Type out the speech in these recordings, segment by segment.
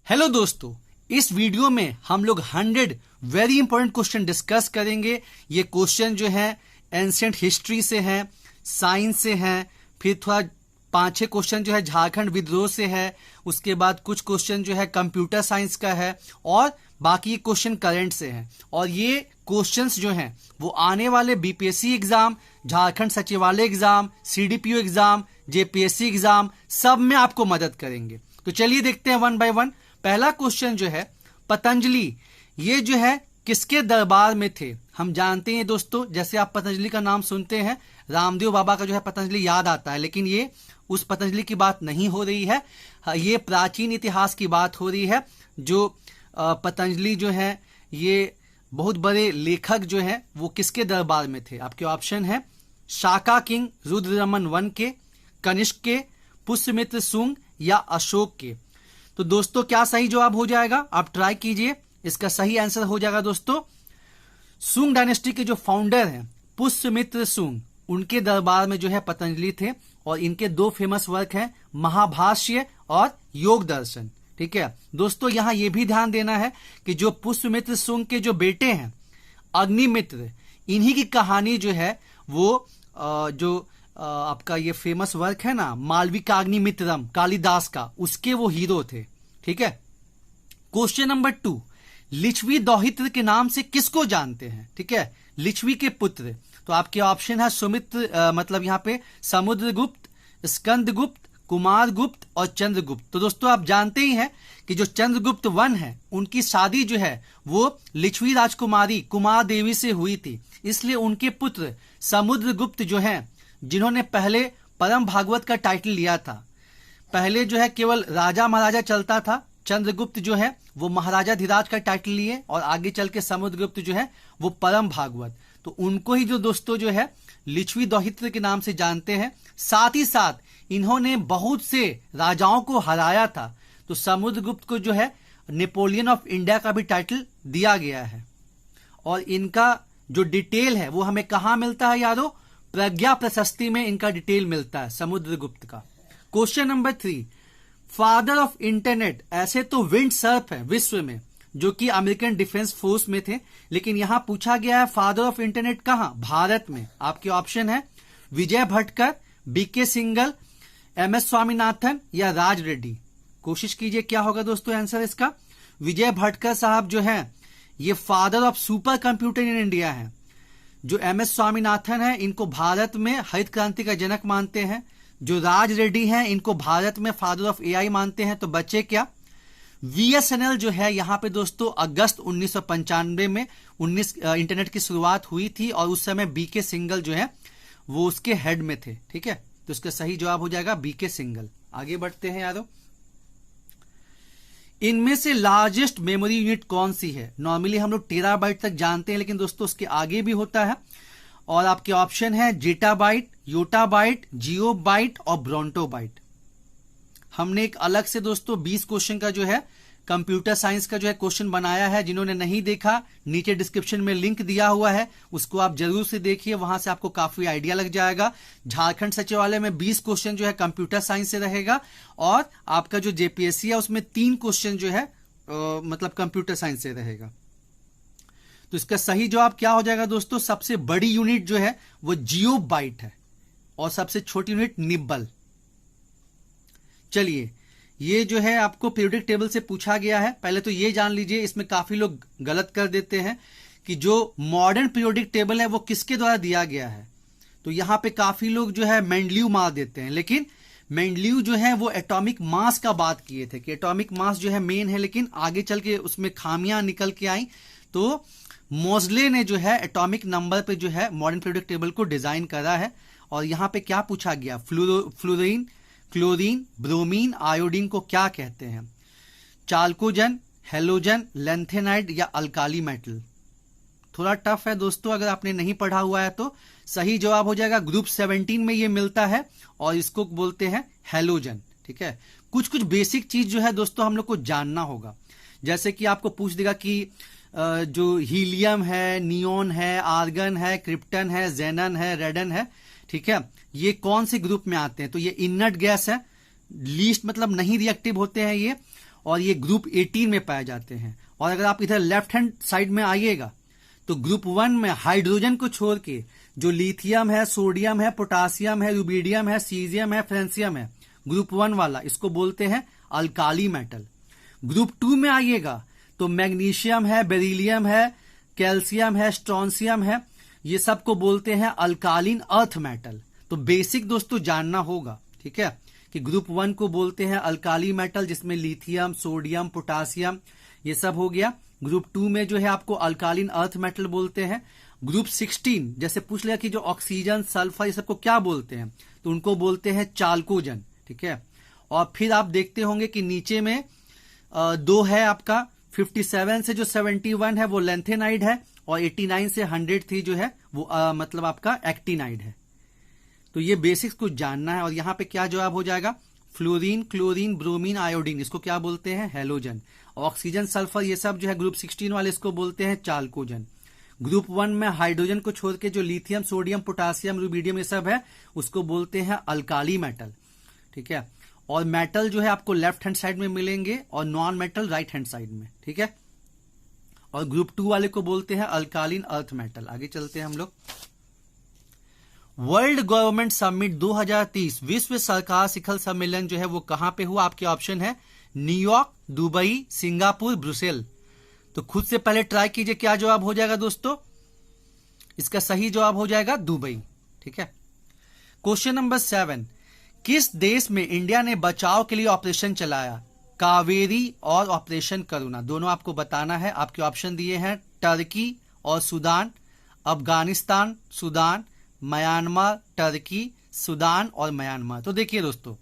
Hello दोस्तों, इस video में हम लोग 100 वेरी इंपॉर्टेंट क्वेश्चन डिस्कस करेंगे। ये क्वेश्चन जो है एंशिएंट हिस्ट्री से है, साइंस से है, फिर थोड़ा 5-6 क्वेश्चन जो है झारखंड विद्रोह से है, उसके बाद कुछ क्वेश्चन जो है कंप्यूटर साइंस का है और बाकी क्वेश्चन करंट से है। और ये क्वेश्चंस जो हैं वो आने वाले बीपीएससी एग्जाम, झारखंड सचिवालय exam, CDPO exam, JPSC exam सब में आपको मदद करेंगे। तो चलिए देखते हैं वन बाय वन। पहला क्वेश्चन जो है, पतंजलि ये जो है किसके दरबार में थे? हम जानते हैं दोस्तों, जैसे आप पतंजलि का नाम सुनते हैं रामदेव बाबा का जो है पतंजलि याद आता है, लेकिन ये उस पतंजलि की बात नहीं हो रही है। ये प्राचीन इतिहास की बात हो रही है। जो पतंजलि जो है ये बहुत बड़े लेखक जो है वो किसके दरबार में थे? आपके ऑप्शन है शाका किंग रुद्ररमन वन के, कनिष्क के, पुष्यमित्र सुंग या अशोक के। तो दोस्तों क्या सही जवाब हो जाएगा? आप ट्राई कीजिए। इसका सही आंसर हो जाएगा दोस्तों सुंग डायनेस्टी के जो फाउंडर हैं पुष्यमित्र सुंग, उनके दरबार में जो है पतंजलि थे। और इनके 2 फेमस वर्क हैं महाभाष्य और योग दर्शन। ठीक है दोस्तों, यहां यह भी ध्यान देना है कि जो पुष्यमित्र सुंग के जो बेटे हैं अग्निमित्र, इन्हीं की कहानी जो है वो आपका ये फेमस वर्क है ना मालविकाग्निमित्रम कालिदास का, उसके वो हीरो थे। ठीक है। क्वेश्चन नंबर 2, लिच्छवी दौहित्र के नाम से किसको जानते हैं? ठीक है, लिच्छवी के पुत्र। तो आपके ऑप्शन है सुमित्र मतलब यहां पे समुद्रगुप्त, स्कंदगुप्त, कुमारगुप्त और चंद्रगुप्त। तो दोस्तों आप जानते ही हैं कि जो चंद्रगुप्त वन है उनकी शादी जो है वो लिच्छवी राजकुमारी कुमार देवी से हुई थी, इसलिए उनके पुत्र समुद्रगुप्त जो है, जिन्होंने पहले परम भागवत का टाइटल लिया था, पहले जो है केवल राजा महाराजा चलता था, चंद्रगुप्त जो है वो महाराजा धीराज का टाइटल लिए और आगे चल के समुद्रगुप्त जो है वो परम भागवत। तो उनको ही जो दोस्तों जो है लिच्छवी दौहित्र के नाम से जानते हैं। साथ ही साथ इन्होंने बहुत से राजाओं को हराया था। तो समुद्रगुप्त को जो है नेपोलियन ऑफ इंडिया का भी टाइटल दिया गया है। और इनका जो डिटेल है वो हमें कहां मिलता है यारों? प्रज्ञा प्रशस्ति में इनका डिटेल मिलता है समुद्रगुप्त का। Question number 3, father of internet. ऐसे तो विंड सर्फ है विश्व में जो कि अमेरिकन डिफेंस फोर्स में थे, लेकिन यहां पूछा गया है फादर ऑफ इंटरनेट कहां? भारत में। आपके ऑप्शन है विजय भटकर, बीके सिंगल, एमएस स्वामीनाथन या राज रेड्डी। कोशिश कीजिए क्या होगा दोस्तों आंसर इसका। विजय भटकर साहब जो है ये father of super computer in India है। जो एमएस स्वामीनाथन है इनको भारत में हरित क्रांति का जनक मानते हैं। जो राज रेड्डी हैं इनको भारत में फादर ऑफ एआई मानते हैं। तो बचे क्या? वीएसएनएल जो है यहाँ पे दोस्तों अगस्त 1995 में इंटरनेट की शुरुआत हुई थी और उस समय बीके सिंगल जो है वो उसके हेड में थे। ठीक है, तो इसका सही जवाब हो जाएगा बीके सिंगल। आगे बढ़ते हैं यारों। इनमें से लार्जेस्ट मेमोरी यूनिट कौन सी है? नॉर्मली हम लोग टेराबाइट तक जानते हैं, लेकिन दोस्तों उसके आगे भी होता है। और आपके ऑप्शन है जेटाबाइट, योटाबाइट, जियोबाइट और ब्रोंटोबाइट। हमने एक अलग से दोस्तों 20 क्वेश्चन का जो है कंप्यूटर साइंस का जो है क्वेश्चन बनाया है। जिन्होंने नहीं देखा नीचे डिस्क्रिप्शन में लिंक दिया हुआ है, उसको आप जरूर से देखिए, वहां से आपको काफी आइडिया लग जाएगा। झारखंड सचिवालय में 20 क्वेश्चन जो है कंप्यूटर साइंस से रहेगा और आपका जो जेपीएससी है उसमें 3 क्वेश्चन जो है मतलब कंप्यूटर साइंस से रहेगा। तो इसका सही जवाब क्या हो जाएगा दोस्तों? सबसे बड़ी यूनिट जो है वो जियोबाइट है और सबसे छोटी यूनिट निब्बल। चलिए, ये जो है आपको पीरियोडिक टेबल से पूछा गया है। पहले तो ये जान लीजिए, इसमें काफी लोग गलत कर देते हैं कि जो मॉडर्न पीरियोडिक टेबल है वो किसके द्वारा दिया गया है। तो यहां पे काफी लोग जो है मेंडलीव मार देते हैं, लेकिन मेंडलीव जो है वो एटॉमिक मास का बात किए थे कि एटॉमिक मास जो है मेन है, लेकिन आगे चल के उसमें खामियां निकल के आई। तो मोजले ने जो है एटॉमिक नंबर पे जो है मॉडर्न पीरियोडिक टेबल को डिजाइन करा है। और यहां पे क्या पूछा गया? फ्लोरीन, क्लोरीन, ब्रोमीन, आयोडीन को क्या कहते हैं? चाल्कोजन, हेलोजन, लेंथेनाइड या अल्काली मेटल। थोड़ा टफ है दोस्तों, अगर आपने नहीं पढ़ा हुआ है तो। सही जवाब हो जाएगा ग्रुप 17 में ये मिलता है और इसको बोलते हैं हेलोजन। ठीक है, कुछ कुछ बेसिक चीज जो है दोस्तों हम लोग को जानना होगा। जैसे कि आपको पूछ देगा कि जो हीलियम है, नियोन है, आर्गन है, क्रिप्टन है, जेनन है, रेडन है। ठीक है, ये कौन से ग्रुप में आते हैं? तो ये इनर्ट गैस है, लीस्ट मतलब नहीं रिएक्टिव होते हैं ये। और ये ग्रुप 18 में पाए जाते हैं। और अगर आप इधर लेफ्ट हैंड साइड में आइएगा तो ग्रुप 1 में हाइड्रोजन को छोड़ के जो लिथियम है, सोडियम है, पोटासियम है, रुबिडियम है, सीजियम है, फ्रेंसियम है, ग्रुप 1 वाला, इसको बोलते हैं अल्काली मेटल। ग्रुप 2 में आइएगा तो मैग्नीशियम है, बेरिलियम है, कैल्शियम है, स्ट्रोंसियम है, ये सबको बोलते हैं अल्कालीन अर्थ मेटल। तो बेसिक दोस्तों जानना होगा, ठीक है, कि ग्रुप 1 को बोलते हैं अल्काली मेटल, जिसमें लिथियम, सोडियम, पोटासियम ये सब हो गया। ग्रुप 2 में जो है आपको अल्कालीन अर्थ मेटल बोलते हैं। ग्रुप 16 जैसे पूछ लिया कि जो ऑक्सीजन, सल्फर ये सबको क्या बोलते हैं, तो उनको बोलते हैं चाल्कोजन, ठीक है। और फिर आप देखते होंगे कि नीचे में 2 है आपका, 57 से जो 71 है वो लेंथेनाइड है, और 89 से 103 जो है वो मतलब आपका एक्टिनाइड है। तो ये बेसिक्स कुछ जानना है। और यहां पे क्या जवाब हो जाएगा, फ्लोरीन, क्लोरीन, ब्रोमीन, आयोडीन, इसको क्या बोलते हैं, हेलोजन। ऑक्सीजन, सल्फर ये सब जो है ग्रुप 16 वाले, इसको बोलते हैं चाल्कोजन। ग्रुप 1 में हाइड्रोजन को छोड़ के जो लिथियम, सोडियम, पोटासियम, रुबिडियम ये सब है उसको बोलते हैं अल्काली मेटल, ठीक है। और मेटल जो है आपको लेफ्ट हैंड साइड में मिलेंगे और non metal right hand side में, ठीक है। और ग्रुप 2 वाले को बोलते हैं अल्कालीन अर्थ मेटल। आगे चलते हैं हम लोग। वर्ल्ड गवर्नमेंट समिट 2030 विश्व सरकार शिखर सम्मेलन जो है वो कहां पे हुआ, आपके ऑप्शन है न्यूयॉर्क, दुबई, सिंगापुर, ब्रुसेल। तो खुद से पहले ट्राई कीजिए क्या जवाब हो जाएगा दोस्तों। इसका सही जवाब हो जाएगा दुबई, ठीक है। क्वेश्चन नंबर 7, किस देश में इंडिया ने बचाव के लिए ऑपरेशन चलाया, कावेरी और ऑपरेशन करुणा, दोनों आपको बताना है। आपके ऑप्शन दिए हैं टर्की और Sudan, Afghanistan, Sudan, Myanmar, Turkey, Sudan और म्यांमार। तो देखिए दोस्तों,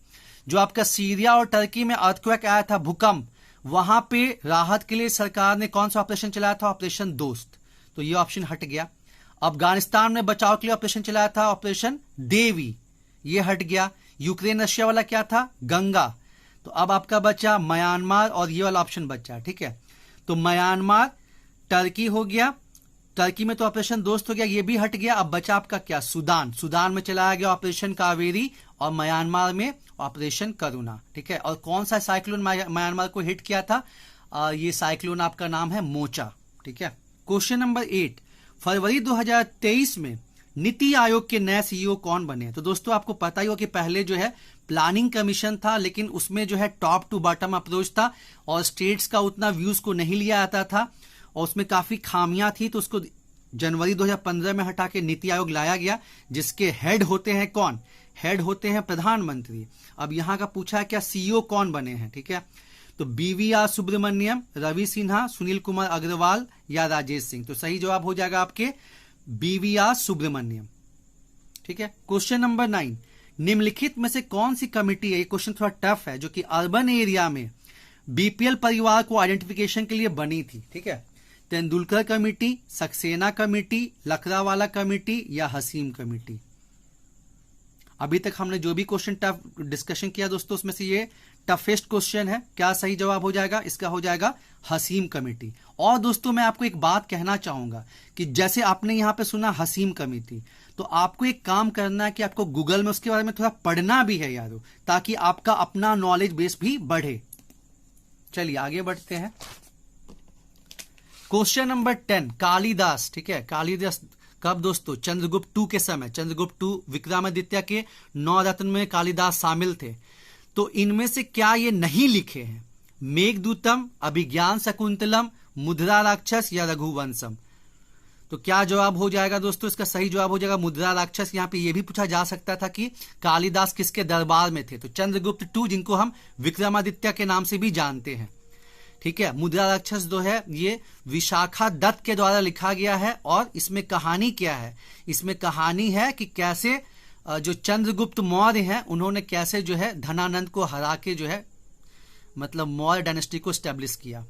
जो आपका सीरिया और टर्की में अर्थक्वेक आया था, भूकंप, वहां पे राहत के लिए सरकार ने कौन सा ऑपरेशन चलाया था, ऑपरेशन दोस्त। तो ये ऑप्शन हट गया। अफगानिस्तान में बचाव के लिए ऑपरेशन चलाया था, ऑपरेशन देवी, ये हट गया। यूक्रेन रशिया वाला क्या था, गंगा। तो अब आपका बचा म्यांमार और ये वाला ऑप्शन बचा, ठीक है। तो म्यांमार, टर्की हो गया, टर्की में तो ऑपरेशन दोस्त हो गया, ये भी हट गया। अब बचा आपका क्या, सूडान, सूडान में चलाया गया ऑपरेशन कावेरी और म्यांमार में ऑपरेशन करुणा, ठीक है। और कौन सा साइक्लोन म्यांमार को हिट किया था, ये साइक्लोन आपका नाम है मोचा, ठीक है। क्वेश्चन नंबर 8, फरवरी 2023 में नीति आयोग के नए सीईओ कौन बने। तो दोस्तों आपको पता ही हो कि पहले जो है प्लानिंग कमीशन था, लेकिन उसमें जो है टॉप टू बॉटम अप्रोच था और स्टेट्स का उतना व्यूज को नहीं लिया जाता था और उसमें काफी खामियां थी। तो उसको जनवरी 2015 में हटा के नीति आयोग लाया गया, जिसके हेड होते हैं कौन, हेड होते हैं प्रधानमंत्री। अब यहां का पूछा है क्या सीईओ कौन बने हैं, ठीक है। तो BVR सुब्रमण्यम, रवि सिन्हा, सुनील कुमार अग्रवाल या राजेश सिंह। तो सही जवाब हो जाएगा आपके BVR सुब्रमण्यम, ठीक है। क्वेश्चन नंबर 9, निम्नलिखित में से कौन सी कमिटी है, ये क्वेश्चन थोड़ा टफ है, जो कि अर्बन एरिया में BPL परिवार को आइडेंटिफिकेशन के लिए बनी थी, ठीक है। Tendulkar committee, Saxena committee, Lakdawala committee या हसीम कमेटी। अभी तक हमने जो भी क्वेश्चन टफ डिस्कशन किया दोस्तों, उसमें से ये टफेस्ट क्वेश्चन है। क्या सही जवाब हो जाएगा, इसका हो जाएगा हसीम कमेटी। और दोस्तों मैं आपको एक बात कहना चाहूंगा कि जैसे आपने यहां पे सुना हसीम कमेटी, तो आपको एक काम करना है कि आपको गूगल में उसके बारे में थोड़ा पढ़ना भी है यारो, ताकि आपका अपना नॉलेज बेस भी बढ़े। चलिए आगे बढ़ते हैं। क्वेश्चन नंबर 10, कालिदास, ठीक है। कालिदास कब दोस्तों, चंद्रगुप्त 2 के समय। चंद्रगुप्त 2 विक्रमादित्य के 9 रत्न में कालिदास शामिल थे। तो इनमें से क्या ये नहीं लिखे हैं, मेघदूतम, अभिज्ञान शकुंतलम, मुद्रा राक्षस या रघुवंशम। तो क्या जवाब हो जाएगा दोस्तों, इसका सही जवाब हो जाएगा मुद्रा राक्षस। यहां पे ये भी पूछा जा सकता था कि कालिदास किसके दरबार में थे, तो चंद्रगुप्त 2 जिनको हम विक्रमादित्य के नाम से भी जानते हैं, ठीक है। मुद्रा राक्षस जो है ये विशाखा दत्त के द्वारा लिखा गया है। और इसमें कहानी क्या है, इसमें कहानी है कि कैसे जो चंद्रगुप्त मौर्य हैं उन्होंने कैसे जो है धनानंद को हरा के जो है मतलब मौर्य डायनेस्टी को स्टैब्लिश किया।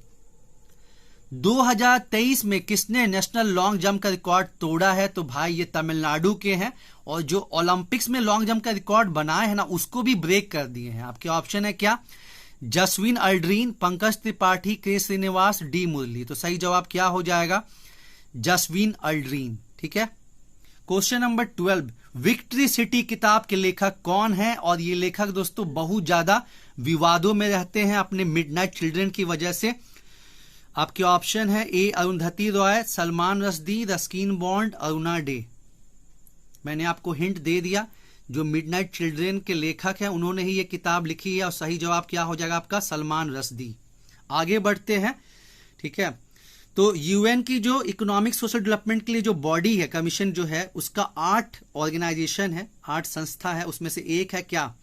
2023 में किसने नेशनल लॉन्ग जंप का रिकॉर्ड तोड़ा है, तो भाई ये तमिलनाडु के हैं। और जो ओलंपिक्स में लॉन्ग जंप का रिकॉर्ड बनाए हैं ना, उसको भी ब्रेक कर दिए हैं। आपके ऑप्शन है क्या, जसविन अल्ड्रीन, पंकज त्रिपाठी, के श्रीनिवास, डी मुरली। तो सही जवाब क्या हो जाएगा, जसविन अल्ड्रीन, ठीक है। क्वेश्चन नंबर 12, विक्ट्री सिटी किताब के लेखक कौन है। और ये लेखक दोस्तों बहुत ज्यादा विवादों में रहते हैं अपने मिडनाइट चिल्ड्रन की वजह से। आपके ऑप्शन है ए अरुंधति रॉय, सलमान रश्दी, रस्किन बॉन्ड, अरुणा डे। मैंने आपको हिंट दे दिया, जो मिडनाइट चिल्ड्रन के लेखक हैं उन्होंने ही ये किताब लिखी है, और सही जवाब क्या हो जाएगा आपका सलमान रश्दी। आगे बढ़ते हैं, ठीक है। तो यूएन की जो इकोनॉमिक सोशल डेवलपमेंट के लिए जो बॉडी है, कमीशन जो है, उसका 8 ऑर्गेनाइजेशन है, 8 संस्था है, उसमें से एक है क्या,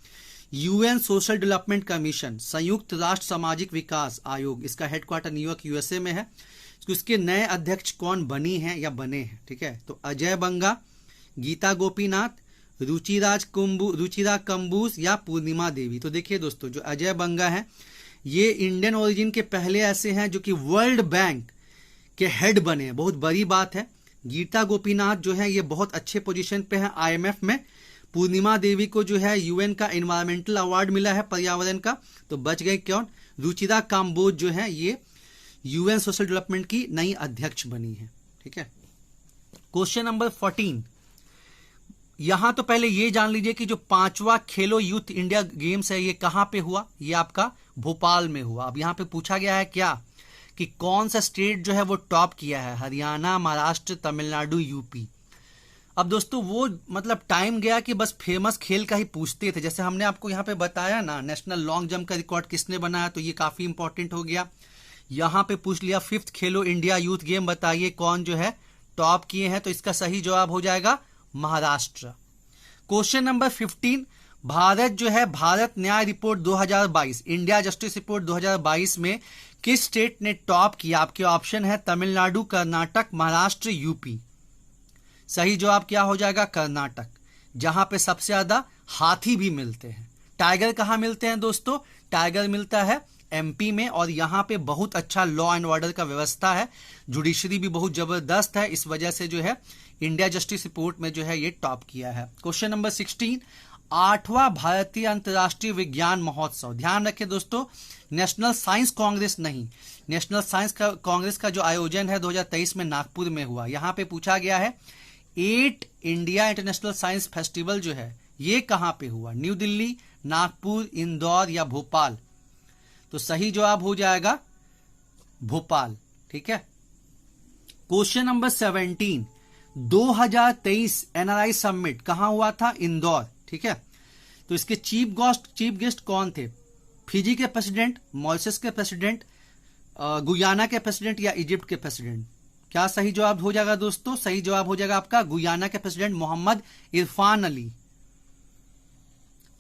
यूएन सोशल डेवलपमेंट कमीशन, संयुक्त राष्ट्र सामाजिक विकास आयोग। इसका हेडक्वार्टर न्यूयॉर्क यूएसए में है। उसके नए अध्यक्ष कौन बनी हैं या बने हैं, ठीक है। तो अजय बंगा, गीता गोपीनाथ, रुचिरा कंबूज या पूर्णिमा देवी। तो देखिए दोस्तों, जो अजय बंगा हैं ये इंडियन ओरिजिन के पहले ऐसे हैं जो कि वर्ल्ड बैंक के हेड बने हैं, बहुत बड़ी बात है। गीता गोपीनाथ जो है ये बहुत अच्छे पोजीशन पे है आईएमएफ में। पूर्णिमा देवी को जो है यूएन का एनवायरमेंटल अवार्ड मिला है पर्यावरण का, तो बच गए कौन, रुचिरा काम्बोज जो है ये यूएन सोशल डेवलपमेंट की नई अध्यक्ष बनी है, ठीक है। क्वेश्चन नंबर 14, यहां तो पहले ये जान लीजिए कि जो 5वां खेलो यूथ इंडिया गेम्स है ये कहां पे हुआ, ये आपका भोपाल में हुआ। अब यहां पे पूछा गया है क्या कि कौन सा स्टेट जो है वो टॉप किया है, हरियाणा, महाराष्ट्र, तमिलनाडु, यूपी। अब दोस्तों वो मतलब टाइम गया कि बस फेमस खेल का ही पूछते थे, जैसे हमने आपको यहाँ पे बताया ना नेशनल लॉन्ग जंप का रिकॉर्ड किसने बनाया, तो ये काफी इंपॉर्टेंट हो गया। यहाँ पे पूछ लिया 5th खेलो इंडिया यूथ गेम, बताइए कौन जो है टॉप किए हैं, तो इसका सही जवाब हो जाएगा महाराष्ट्र। क्वेश्चन नंबर 15, भारत जो है भारत न्याय रिपोर्ट 2022, इंडिया जस्टिस रिपोर्ट 2022 में किस स्टेट ने टॉप किया। आपके ऑप्शन है तमिलनाडु, कर्नाटक, महाराष्ट्र, यूपी। सही जवाब क्या हो जाएगा, कर्नाटक, जहां पे सबसे ज्यादा हाथी भी मिलते हैं। टाइगर कहां मिलते हैं दोस्तों, टाइगर मिलता है एमपी में, और यहां पे बहुत अच्छा लॉ एंड ऑर्डर का व्यवस्था है, जुडिशरी भी बहुत जबरदस्त है, इस वजह से जो है इंडिया जस्टिस रिपोर्ट में जो है ये टॉप किया है। क्वेश्चन नंबर 16, 8वां भारतीय अंतर्राष्ट्रीय विज्ञान महोत्सव, ध्यान रखें दोस्तों नेशनल साइंस कांग्रेस नहीं, नेशनल साइंस कांग्रेस का जो आयोजन है 2023 में नागपुर में हुआ। यहां पे पूछा गया है 8 इंडिया इंटरनेशनल साइंस फेस्टिवल जो है ये कहां पे हुआ, न्यू दिल्ली, नागपुर, इंदौर या भोपाल। तो सही जवाब हो जाएगा भोपाल, ठीक है। क्वेश्चन नंबर 17, 2023 एनआरआई समिट कहां हुआ था, इंदौर, ठीक है। तो इसके चीफ गेस्ट कौन थे, फिजी के प्रेसिडेंट, मॉरिशस के प्रेसिडेंट, गुयाना के प्रेसिडेंट या इजिप्ट के प्रेसिडेंट। क्या सही जवाब हो जाएगा दोस्तों, सही जवाब हो जाएगा आपका गुयाना के प्रेसिडेंट मोहम्मद इरफान अली।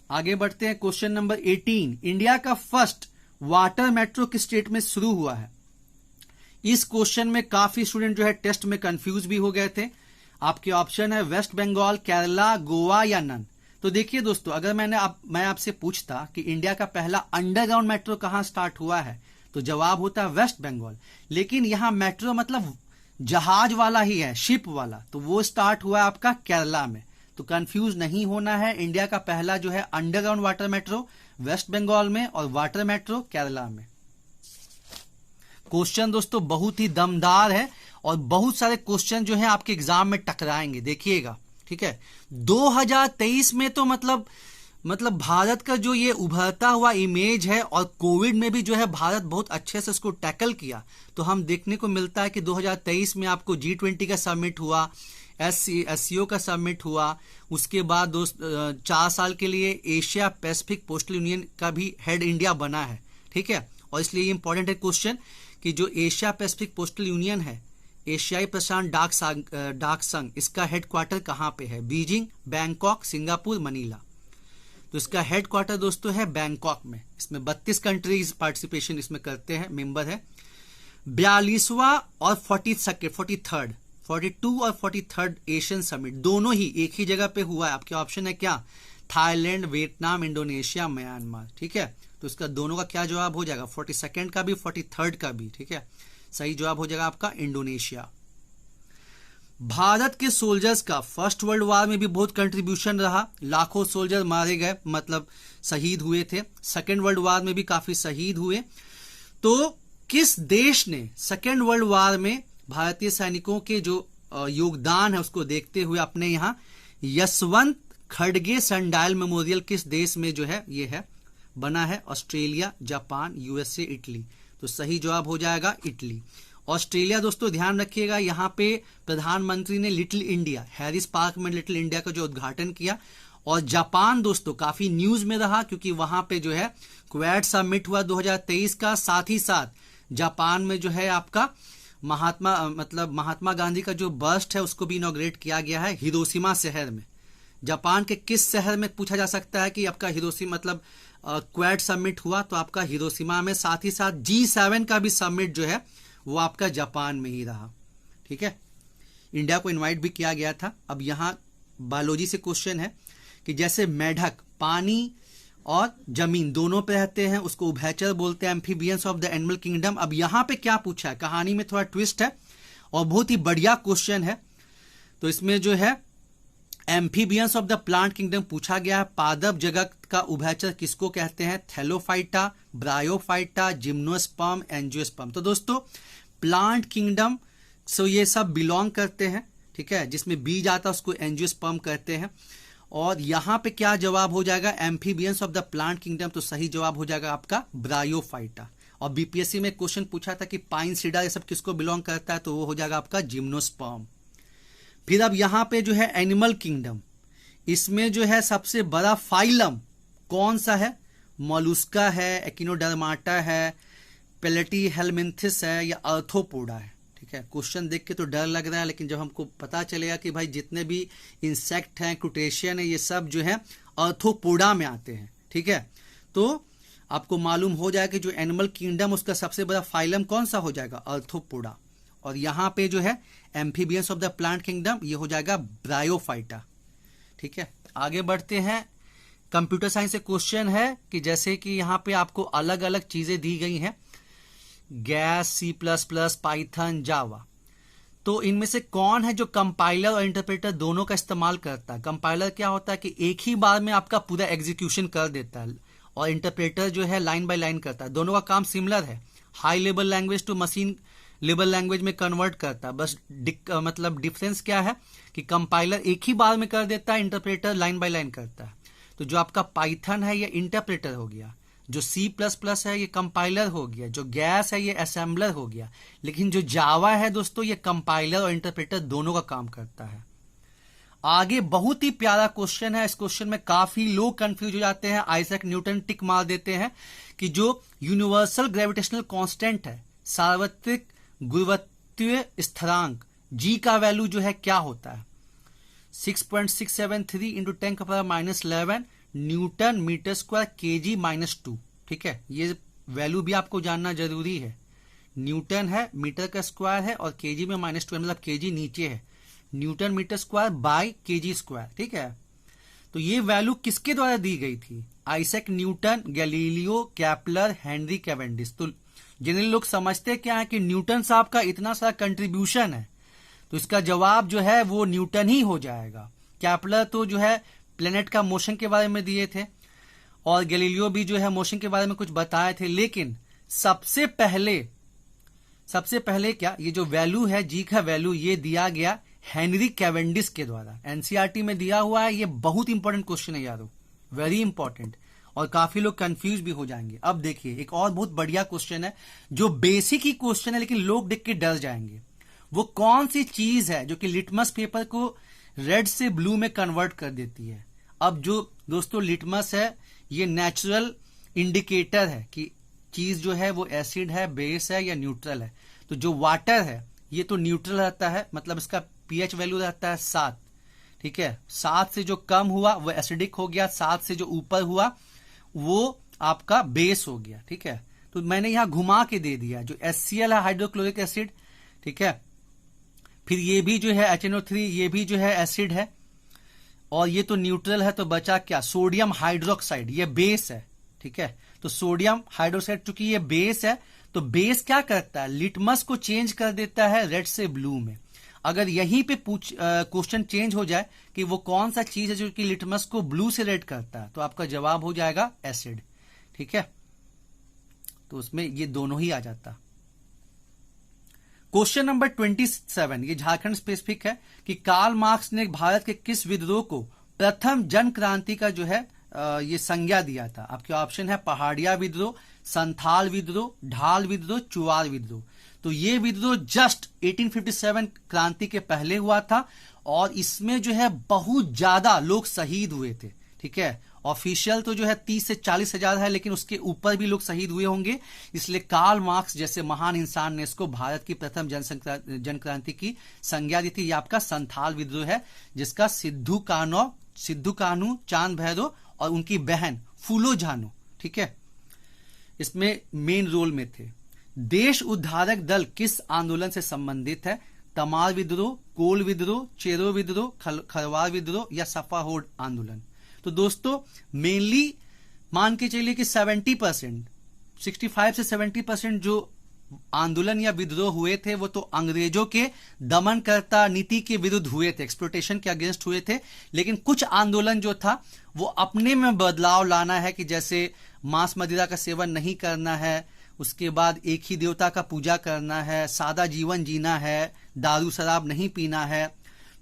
आगे बढ़ते हैं, क्वेश्चन नंबर 18, इंडिया का फर्स्ट वाटर मेट्रो किस स्टेट में शुरू हुआ है। इस क्वेश्चन में काफी स्टूडेंट जो है टेस्ट में कंफ्यूज भी हो गए थे। आपके ऑप्शन है वेस्ट बंगाल, केरला, गोवा या नन। तो देखिए दोस्तों, अगर मैं आपसे पूछता कि इंडिया का पहला अंडरग्राउंड मेट्रो कहां स्टार्ट हुआ है, तो जवाब होता है वेस्ट बंगाल। लेकिन यहां मेट्रो मतलब जहाज वाला ही है, शिप वाला, तो वो स्टार्ट हुआ है आपका केरला में। तो कंफ्यूज नहीं होना है, इंडिया का पहला जो है underground water metro West Bengal में और वाटर मेट्रो केरला में। क्वेश्चन दोस्तों बहुत ही दमदार है और बहुत सारे क्वेश्चन जो है आपके एग्जाम में टकराएंगे, देखिएगा, ठीक है। 2023 में तो मतलब भारत का जो ये उभरता हुआ इमेज है, और कोविड में भी जो है भारत बहुत अच्छे से इसको टैकल किया, तो हम देखने को मिलता है कि 2023 में आपको G20 का समिट हुआ, SCO का समिट हुआ, उसके बाद 4 साल के लिए एशिया पैसिफिक पोस्टल यूनियन का भी हेड इंडिया बना है, ठीक है। और इसलिए ये इंपॉर्टेंट है क्वेश्चन कि जो एशिया पैसिफिक पोस्टल यूनियन है, एशियाई प्रशांत डाक संघ, इसका हेडक्वार्टर कहां पे है, बीजिंग, बैंकॉक, सिंगापुर, मनीला। तो इसका हेडक्वार्टर दोस्तों है बैंकॉक में। इसमें 32 कंट्रीज पार्टिसिपेशन इसमें करते हैं, मेंबर है। 42वां और 42 और 43rd एशियन समिट दोनों ही एक ही जगह पे हुआ है। आपके ऑप्शन है क्या, थाईलैंड, वियतनाम, इंडोनेशिया, म्यांमार, ठीक है। तो इसका दोनों का क्या जवाब हो जाएगा, 42nd का भी 43rd का भी, ठीक है। सही जवाब हो जाएगा आपका इंडोनेशिया। भारत के सोल्जर्स का फर्स्ट वर्ल्ड वॉर में भी बहुत कंट्रीब्यूशन रहा, लाखों सोल्जर मारे गए, मतलब शहीद हुए थे। सेकेंड वर्ल्ड वॉर में भी काफी शहीद हुए। तो किस देश ने सेकेंड वर्ल्ड वॉर में भारतीय सैनिकों के जो योगदान है उसको देखते हुए अपने यहां यशवंत खड़गे सनडायल मेमोरियल किस देश में जो है ये है बना है ऑस्ट्रेलिया, जापान, यूएसए, इटली। तो सही जवाब हो जाएगा इटली। ऑस्ट्रेलिया दोस्तों ध्यान रखिएगा, यहाँ पे प्रधानमंत्री ने लिटिल इंडिया, हैरिस पार्क में लिटिल इंडिया का जो उद्घाटन किया। और जापान दोस्तों काफी न्यूज में रहा क्योंकि वहां पे जो है क्वाड समिट हुआ 2023 का, साथ ही साथ जापान में जो है आपका महात्मा गांधी का जो बस्ट है उसको भी इनॉग्रेट किया गया है हिरोशिमा शहर में। जापान के किस शहर में पूछा जा सकता है कि आपका हिरोशिमा क्वाड समिट हुआ, तो आपका हिरोशिमा में। साथ ही साथ G7 का भी समिट जो है वो आपका जापान में ही रहा। ठीक है, इंडिया को इनवाइट भी किया गया था। अब यहां बायोलॉजी से क्वेश्चन है कि जैसे मेढक पानी और जमीन दोनों पे रहते हैं, उसको उभयचर बोलते हैं, amphibians of the animal kingdom. अब यहां पे क्या पूछा है, कहानी में थोड़ा ट्विस्ट है और बहुत ही बढ़िया क्वेश्चन है। तो इसमें जो है amphibians of the plant kingdom पूछा गया है। पादप जगत का उभयचर किसको कहते हैं, थैलोफाइटा, ब्रायोफाइटा, जिम्नोस्पर्म, एंजियोस्पर्म। तो दोस्तों प्लांट किंगडम सो ये सब बिलोंग करते हैं, ठीक है, जिसमें बीज आता है उसको एंजियोस्पर्म कहते हैं। और यहां पे क्या जवाब हो जाएगा, amphibians of the plant kingdom. तो सही जवाब हो जाएगा आपका ब्रायोफाइटा। और बीपीएससी में क्वेश्चन पूछा था कि पाइन सीडर ये सब किसको बिलोंग करता है, तो वो हो जाएगा आपका जिम्नोस्पर्म। फिर अब यहां पे जो है एनिमल किंगडम, इसमें जो है सबसे बड़ा फाइलम कौन सा है, मोलुस्का है, एकिनोडर्माटा है, प्लेटीहेल्मिन्थिस है या आर्थ्रोपोडा है। ठीक है, क्वेश्चन देख के तो डर लग रहा है, लेकिन जब हमको पता चलेगा कि भाई जितने भी इंसेक्ट हैं, क्रुटेशियन है, ये सब जो है आर्थ्रोपोडा में आते हैं। ठीक है, तो आपको मालूम हो जाएगा कि जो एनिमल किंगडम उसका सबसे बड़ा फाइलम कौन सा हो जाएगा, आर्थ्रोपोडा। और यहां पे जो है amphibians of the plant kingdom ये हो जाएगा ब्रायोफाइटा। ठीक है, आगे बढ़ते हैं। कंप्यूटर साइंस से क्वेश्चन है कि जैसे कि यहां पे आपको अलग अलग चीजें दी गई हैं, गैस, C++, पाइथन, जावा। तो इनमें से कौन है जो कंपाइलर और इंटरप्रेटर दोनों का इस्तेमाल करता है। कंपाइलर क्या होता है कि एक ही बार में आपका पूरा एग्जीक्यूशन कर देता है, और इंटरप्रेटर जो है लाइन बाय लाइन करता है। दोनों का काम सिमिलर है, high level language to machine level language में कन्वर्ट करता है। बस डिफरेंस क्या है कि कंपाइलर एक ही बार में कर देता है, इंटरप्रेटर लाइन बाय लाइन करता है। तो जो आपका पाइथन है ये इंटरप्रेटर हो गया, जो C++ है ये कंपाइलर हो गया, जो गैस है ये असेंबलर हो गया। लेकिन जो जावा है दोस्तों ये कंपाइलर और इंटरप्रेटर दोनों का काम करता है। आगे बहुत ही प्यारा क्वेश्चन है, इस क्वेश्चन में काफी लोग कंफ्यूज हो जाते हैं। आइजैक न्यूटन टिक मार देते हैं कि जो यूनिवर्सल ग्रेविटेशनल कांस्टेंट है, सार्वत्रिक गुरुत्वीय स्थिरांक G का वैल्यू जो है क्या होता है, 6.673 into 10⁻11 Newton metre square kg-2। ठीक है, ये वैल्यू भी आपको जानना जरूरी है। न्यूटन है, मीटर का स्क्वायर है, और केजी में -2 मतलब केजी नीचे है, newton metre square by kg square. ठीक है, तो ये वैल्यू किसके द्वारा दी गई थी, Isaac Newton, Galileo, Kepler, Henry Cavendish. तो जनरली लोग समझते क्या है कि न्यूटन साहब का इतना सारा कंट्रीब्यूशन है, तो इसका जवाब जो है वो न्यूटन ही हो जाएगा। केपलर तो जो है प्लेनेट का मोशन के बारे में दिए थे, और गैलीलियो भी जो है मोशन के बारे में कुछ बताए थे। लेकिन सबसे पहले क्या ये जो वैल्यू है जी का वैल्यू ये दिया गया हेनरी कैवेंडिश के द्वारा। एनसीईआरटी में दिया हुआ है, ये बहुत इंपॉर्टेंट क्वेश्चन है यारो, वेरी इंपॉर्टेंट, और काफी लोग कंफ्यूज भी हो जाएंगे। अब देखिए एक और बहुत बढ़िया क्वेश्चन है जो बेसिक ही क्वेश्चन है, लेकिन लोग देख के डर जाएंगे। वो कौन सी चीज है जो कि लिटमस पेपर को रेड से ब्लू में कन्वर्ट कर देती है। अब जो दोस्तों लिटमस है ये नेचुरल इंडिकेटर है कि चीज जो है वो एसिड है, बेस है या न्यूट्रल है। तो जो वाटर है ये तो न्यूट्रल रहता है, मतलब इसका पीएच वैल्यू रहता है 7। ठीक है, 7 से जो कम हुआ वो एसिडिक हो गया, 7 से जो ऊपर हुआ वो आपका बेस हो गया। ठीक है, तो मैंने यहां घुमा के दे दिया, जो HCl है हाइड्रोक्लोरिक एसिड। ठीक है, फिर ये भी जो है HNO3 ये भी जो है एसिड है, और ये तो न्यूट्रल है, तो बचा क्या, सोडियम हाइड्रोक्साइड, ये बेस है। ठीक है, तो सोडियम हाइड्रोक्साइड चूंकि ये बेस है, तो बेस क्या करता है, लिटमस को चेंज कर देता है रेड से ब्लू में। अगर यहीं पे क्वेश्चन चेंज हो जाए कि वो कौन सा चीज है जो कि लिटमस को ब्लू से रेड करता है, तो आपका जवाब हो जाएगा एसिड। ठीक है, तो उसमें ये दोनों ही आ जाता। क्वेश्चन नंबर 27 ये झारखंड स्पेसिफिक है कि कार्ल मार्क्स ने भारत के किस विद्रोह को प्रथम जन क्रांति का जो है ये संज्ञा दिया था? आपके ऑप्शन है पहाड़िया विद्रोह, संथाल विद्रोह, ढाल विद्रोह, चुवार विद्रोह। तो ये विद्रोह जस्ट 1857 क्रांति के पहले हुआ था और इसमें जो है बहुत ज्यादा लोग शहीद हुए थे। ठीक है, ऑफिशियल तो जो है 30 से 40 हजार है, लेकिन उसके ऊपर भी लोग शहीद हुए होंगे। इसलिए कार्ल मार्क्स जैसे महान इंसान ने इसको भारत की प्रथम जन क्रांति की संज्ञा दी थी। ये आपका संथाल विद्रोह है, जिसका सिद्धू कान्हू, चांद भैरव और उनकी बहन फूलो झानो, ठीक है, इसमें मेन रोल में थे। देश उद्धारक दल किस आंदोलन से संबंधित है? तमार विद्रोह, कोल विद्रोह, चेरो विद्रोह, खरवार विद्रोह या सफाहोड आंदोलन। तो दोस्तों मेनली मान के चलिए कि 70%, 65 से 70% जो आंदोलन या विद्रोह हुए थे वो तो अंग्रेजों के दमनकर्ता नीति के विरुद्ध हुए थे, एक्सप्लोटेशन के अगेंस्ट हुए थे। लेकिन कुछ आंदोलन जो था वो अपने में बदलाव लाना है, कि जैसे मांस मदिरा का सेवन नहीं करना है, उसके बाद एक ही देवता का पूजा करना है, सादा जीवन जीना है, दारू शराब नहीं पीना है।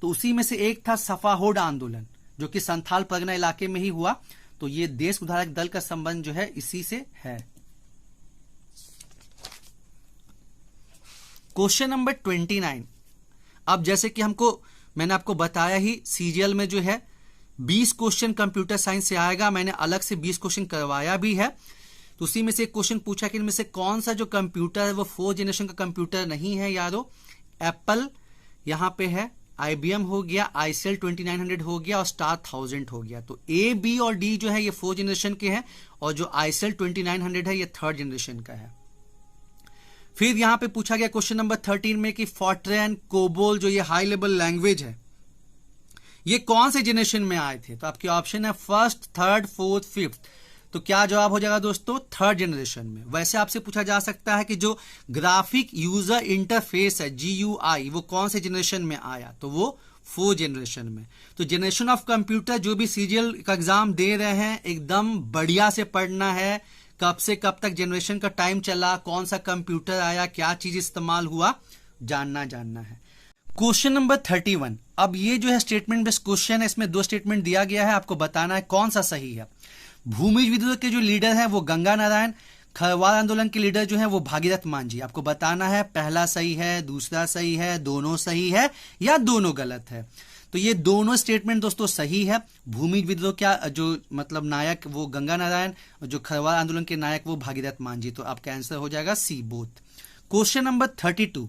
तो उसी में से एक था सफाहोड आंदोलन, जो कि संथाल परगना इलाके में ही हुआ। तो ये देश उद्धारक दल का संबंध जो है इसी से है। Question number 29। अब जैसे कि मैंने आपको बताया ही, सीजीएल में जो है 20 क्वेश्चन कंप्यूटर साइंस से आएगा। मैंने अलग से 20 क्वेश्चन करवाया भी है। तो उसी में से एक क्वेश्चन पूछा कि इनमें से कौन सा जो कंप्यूटर है वो 4th जनरेशन का कंप्यूटर नहीं है यारो? एप्पल यहां पे है, IBM हो गया, आईसेल 2900 हो गया और स्टार 1000 हो गया। तो A, B और D जो है ये 4th जनरेशन के हैं और जो आईसेल 2900 है ये 3rd जनरेशन का है। फिर यहां पे पूछा गया क्वेश्चन नंबर 13 में कि फॉर्ट्रैन, कोबोल जो ये हाई लेवल लैंग्वेज है ये कौन से जनरेशन में आए थे? तो आपके ऑप्शन है 1st, 3rd, 4th, 5th। तो क्या जवाब हो जाएगा दोस्तों? 3rd जनरेशन में। वैसे आपसे पूछा जा सकता है कि जो ग्राफिक यूजर इंटरफेस है GUI वो कौन से जनरेशन में आया? तो वो 4th जनरेशन में। तो जनरेशन ऑफ कंप्यूटर जो भी सीजीएल का एग्जाम दे रहे हैं एकदम बढ़िया से पढ़ना है। कब से कब तक जनरेशन का टाइम चला, कौन सा कंप्यूटर आया, क्या चीज इस्तेमाल हुआ, जानना है। Question number 31। अब ये जो है स्टेटमेंट बेस्ड क्वेश्चन है, इसमें 2 स्टेटमेंट दिया गया है, आपको बताना है कौन सा सही है। भूमिज विद्रोह के जो लीडर हैं वो गंगा नारायण, खरवार आंदोलन के लीडर जो है वो भागीरथ मांझी। आपको बताना है पहला सही है, दूसरा सही है, दोनों सही है या दोनों गलत है। तो ये दोनों स्टेटमेंट दोस्तों सही है। भूमिज विद्रोह का जो मतलब नायक वो गंगा नारायण, जो खरवार आंदोलन के नायक वो भागीरथ मांझी। तो आपका आंसर हो जाएगा सी, बोथ। Question number 32।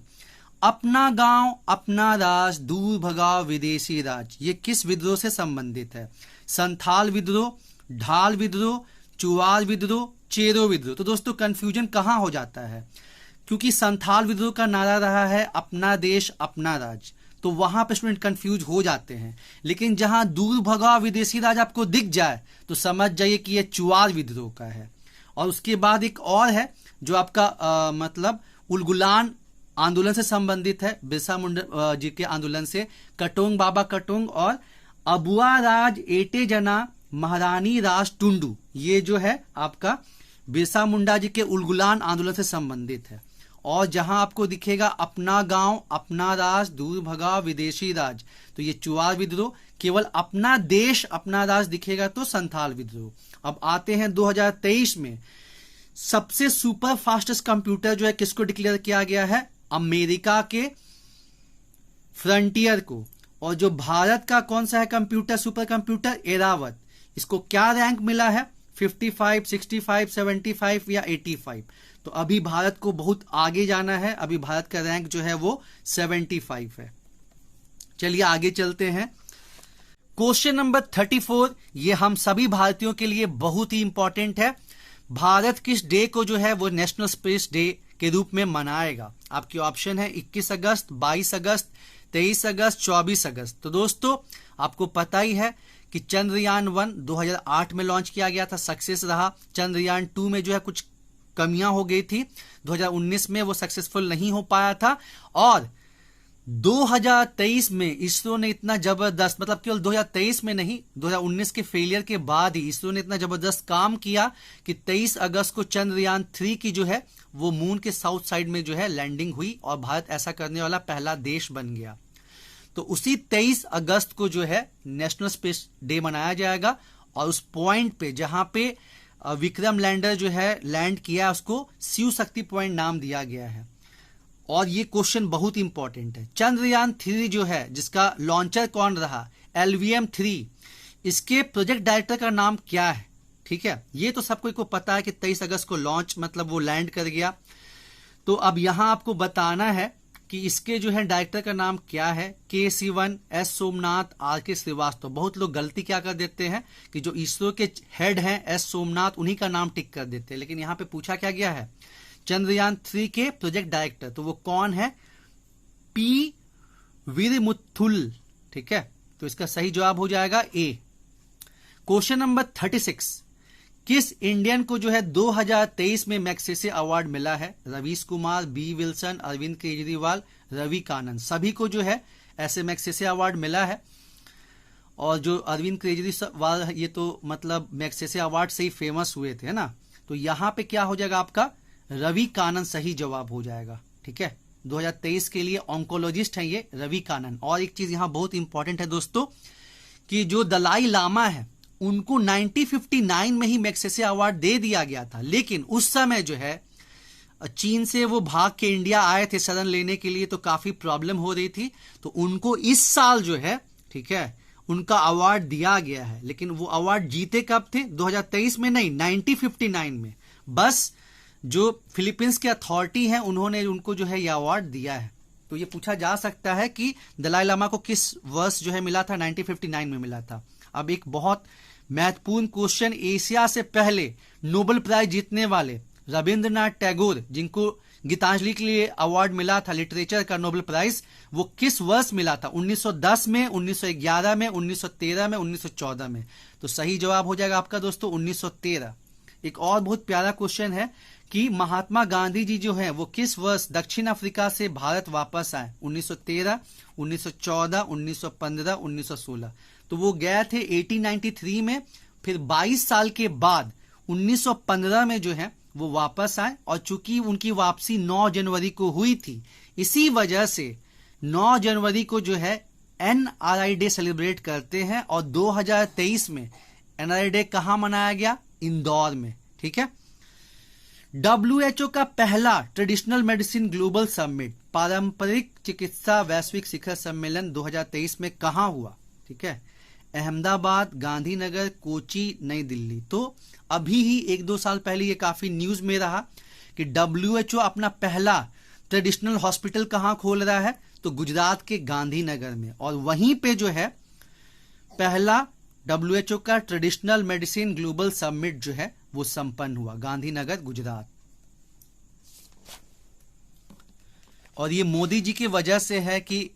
अपना गांव अपना राज, दूर भगाओ विदेशी राज, ये किस विद्रोह से संबंधित है? संथाल विद्रोह, ढाल विद्रोह, चुवार विद्रोह, चेरो विद्रोह। तो दोस्तों कंफ्यूजन कहां हो जाता है? क्योंकि संथाल विद्रोह का नारा रहा है अपना देश अपना राज, तो वहां पे स्टूडेंट कंफ्यूज हो जाते हैं। लेकिन जहां दूर भगाओ विदेशी राज आपको दिख जाए तो समझ जाइए कि यह चुवार विद्रोह का है। और उसके बाद एक और है जो आपका मतलब उलगुलान आंदोलन से संबंधित है, बिरसा मुंडा जी के आंदोलन से, कटोंग बाबा कटोंग और अबुआ राज एटे जना महारानी राज टुंडू, ये जो है आपका बिरसा मुंडा जी के उलगुलान आंदोलन से संबंधित है। और जहां आपको दिखेगा अपना गांव अपना राज, दूर भगाओ विदेशी राज, तो ये चुवार विद्रोह। केवल अपना देश अपना राज दिखेगा तो संथाल विद्रोह। अब आते हैं 2023 में सबसे सुपर फास्टेस्ट कंप्यूटर जो है किसको डिक्लेयर किया गया है? अमेरिका के फ्रंटियर को। और जो भारत का कौन सा है कंप्यूटर, सुपर कंप्यूटर? एरावत। इसको क्या रैंक मिला है? 55, 65, 75 या 85। तो अभी भारत को बहुत आगे जाना है। अभी भारत का रैंक जो है वो 75 है। चलिए आगे चलते हैं। क्वेश्चन नंबर 34, ये हम सभी भारतीयों के लिए बहुत ही इंपॉर्टेंट है। भारत किस डे को जो है वो नेशनल स्पेस डे के रूप में मनाएगा? आपके ऑप्शन है 21 अगस्त, 22 अगस्त, 23 अगस्त, 24 अगस्त। तो दोस्तों आपको पता ही है कि चंद्रयान 1 2008 में लॉन्च किया गया था, सक्सेस रहा। चंद्रयान 2 में जो है कुछ कमियां हो गई थी, 2019 में वो सक्सेसफुल नहीं हो पाया था। और 2023 में इसरो ने इतना जबरदस्त, मतलब केवल 2023 में नहीं, 2019 के फेलियर के बाद ही इसरो ने इतना जबरदस्त काम किया कि 23 अगस्त को चंद्रयान 3 की जो है वो मून के साउथ साइड में जो है लैंडिंग हुई और भारत ऐसा करने वाला पहला देश बन गया। तो उसी 23 अगस्त को जो है नेशनल स्पेस डे मनाया जाएगा। और उस पॉइंट पे जहां पे विक्रम लैंडर जो है लैंड किया उसको शिव शक्ति पॉइंट नाम दिया गया है। और ये क्वेश्चन बहुत इंपॉर्टेंट है। चंद्रयान 3 जो है जिसका लॉन्चर कौन रहा, LVM-3, इसके प्रोजेक्ट डायरेक्टर का नाम क्या है? ठीक है, ये तो सबको को पता है कि 23 अगस्त को लॉन्च मतलब वो लैंड कर गया। तो अब यहां आपको बताना है कि इसके जो है डायरेक्टर का नाम क्या है। K-Sivan, S Somnath, R.K. Srivastava. बहुत लोग गलती क्या कर देते हैं कि जो इसरो के हेड हैं S सोमनाथ, उन्हीं का नाम टिक कर देते हैं, लेकिन यहां पे पूछा क्या गया है चंद्रयान 3 के प्रोजेक्ट डायरेक्टर, तो वो कौन है? P. वीरमुथुल। ठीक है, तो इसका सही जवाब हो जाएगा A। क्वेश्चन नंबर 36, किस इंडियन को जो है 2023 में मैग्सेसे अवार्ड मिला है? रवीश कुमार, बी विल्सन, अरविंद केजरीवाल, रवि कानन, सभी को जो है ऐसे मैग्सेसे अवार्ड मिला है। और जो अरविंद केजरीवाल ये तो मतलब मैग्सेसे अवार्ड से ही फेमस हुए थे ना, तो यहां पे क्या हो जाएगा आपका रवि कानन सही जवाब हो जाएगा। ठीक है, 2023 के लिए ऑन्कोलॉजिस्ट हैं ये रवि कानन। और एक चीज यहां बहुत इंपॉर्टेंट है दोस्तों कि जो दलाई लामा है उनको 1959 में ही मैग्सेसे अवार्ड दे दिया गया था, लेकिन उस समय जो है चीन से वो भाग के इंडिया आए थे शरण लेने के लिए, तो काफी प्रॉब्लम हो रही थी, तो उनको इस साल जो है ठीक है उनका अवार्ड दिया गया है। लेकिन वो अवार्ड जीते कब थे? 2023 में नहीं, 1959 में। बस जो फिलीपींस के अथॉरिटी हैं उन्होंने उनको जो है यह अवार्ड दिया है। तो ये पूछा जा सकता है कि दलाई लामा को किस वर्ष जो है मिला था? 1959 में मिला था। अब एक बहुत महत्वपूर्ण क्वेश्चन, एशिया से पहले नोबेल प्राइज जीतने वाले रविंद्रनाथ टैगोर, जिनको गीतांजलि के लिए अवार्ड मिला था लिटरेचर का नोबेल प्राइज, वो किस वर्ष मिला था? 1910 में, 1911 में, 1913 में, 1914 में। तो सही जवाब हो जाएगा आपका दोस्तों 1913। एक और बहुत प्यारा क्वेश्चन है कि महात्मा गांधी जी जो है वो किस वर्ष दक्षिण अफ्रीका से भारत वापस आए? 1913, 1914, 1915, 1916। तो वो गए थे 1893 में, फिर 22 साल के बाद 1915 में जो है वो वापस आए। और चूंकि उनकी वापसी 9 जनवरी को हुई थी, इसी वजह से 9 जनवरी को जो है NRI डे सेलिब्रेट करते हैं। और 2023 में NRI डे कहां मनाया गया? इंदौर में। ठीक है, WHO का पहला ट्रेडिशनल मेडिसिन ग्लोबल समिट, पारंपरिक चिकित्सा वैश्विक शिखर सम्मेलन 2023 में कहां हुआ? ठीक है, अहमदाबाद, गांधीनगर, कोची, नई दिल्ली। तो अभी ही 1-2 साल पहले ये काफी न्यूज में रहा कि WHO अपना पहला ट्रेडिशनल हॉस्पिटल कहां खोल रहा है? तो गुजरात के गांधीनगर में। और वहीं पे जो है पहला WHO का ट्रेडिशनल मेडिसिन ग्लोबल समिट जो है वो संपन्न हुआ, गांधीनगर, गुजरात। और ये मोदी जी की वजह से है कि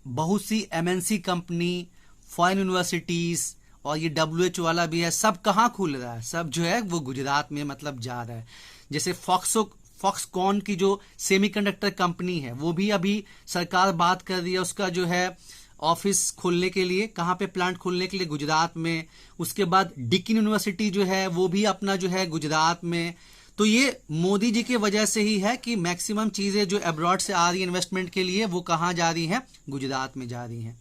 बहुत सी MNC कंपनी, फॉरेन यूनिवर्सिटीज और ये WHO वाला भी है, सब कहां खुल रहा है? सब जो है वो गुजरात में मतलब जा रहा है। जैसे फॉक्सकॉन की जो सेमीकंडक्टर कंपनी है वो भी अभी सरकार बात कर रही है उसका जो है ऑफिस खोलने के लिए, कहां पे प्लांट खोलने के लिए? गुजरात में। उसके बाद डिकिन यूनिवर्सिटी जो है वो भी अपना जो है गुजरात में। तो ये मोदी जी की वजह से ही है कि मैक्सिमम चीजें जो अब्रॉड से आ रही है इन्वेस्टमेंट के लिए वो कहां जा रही हैं? गुजरात में जा रही हैं।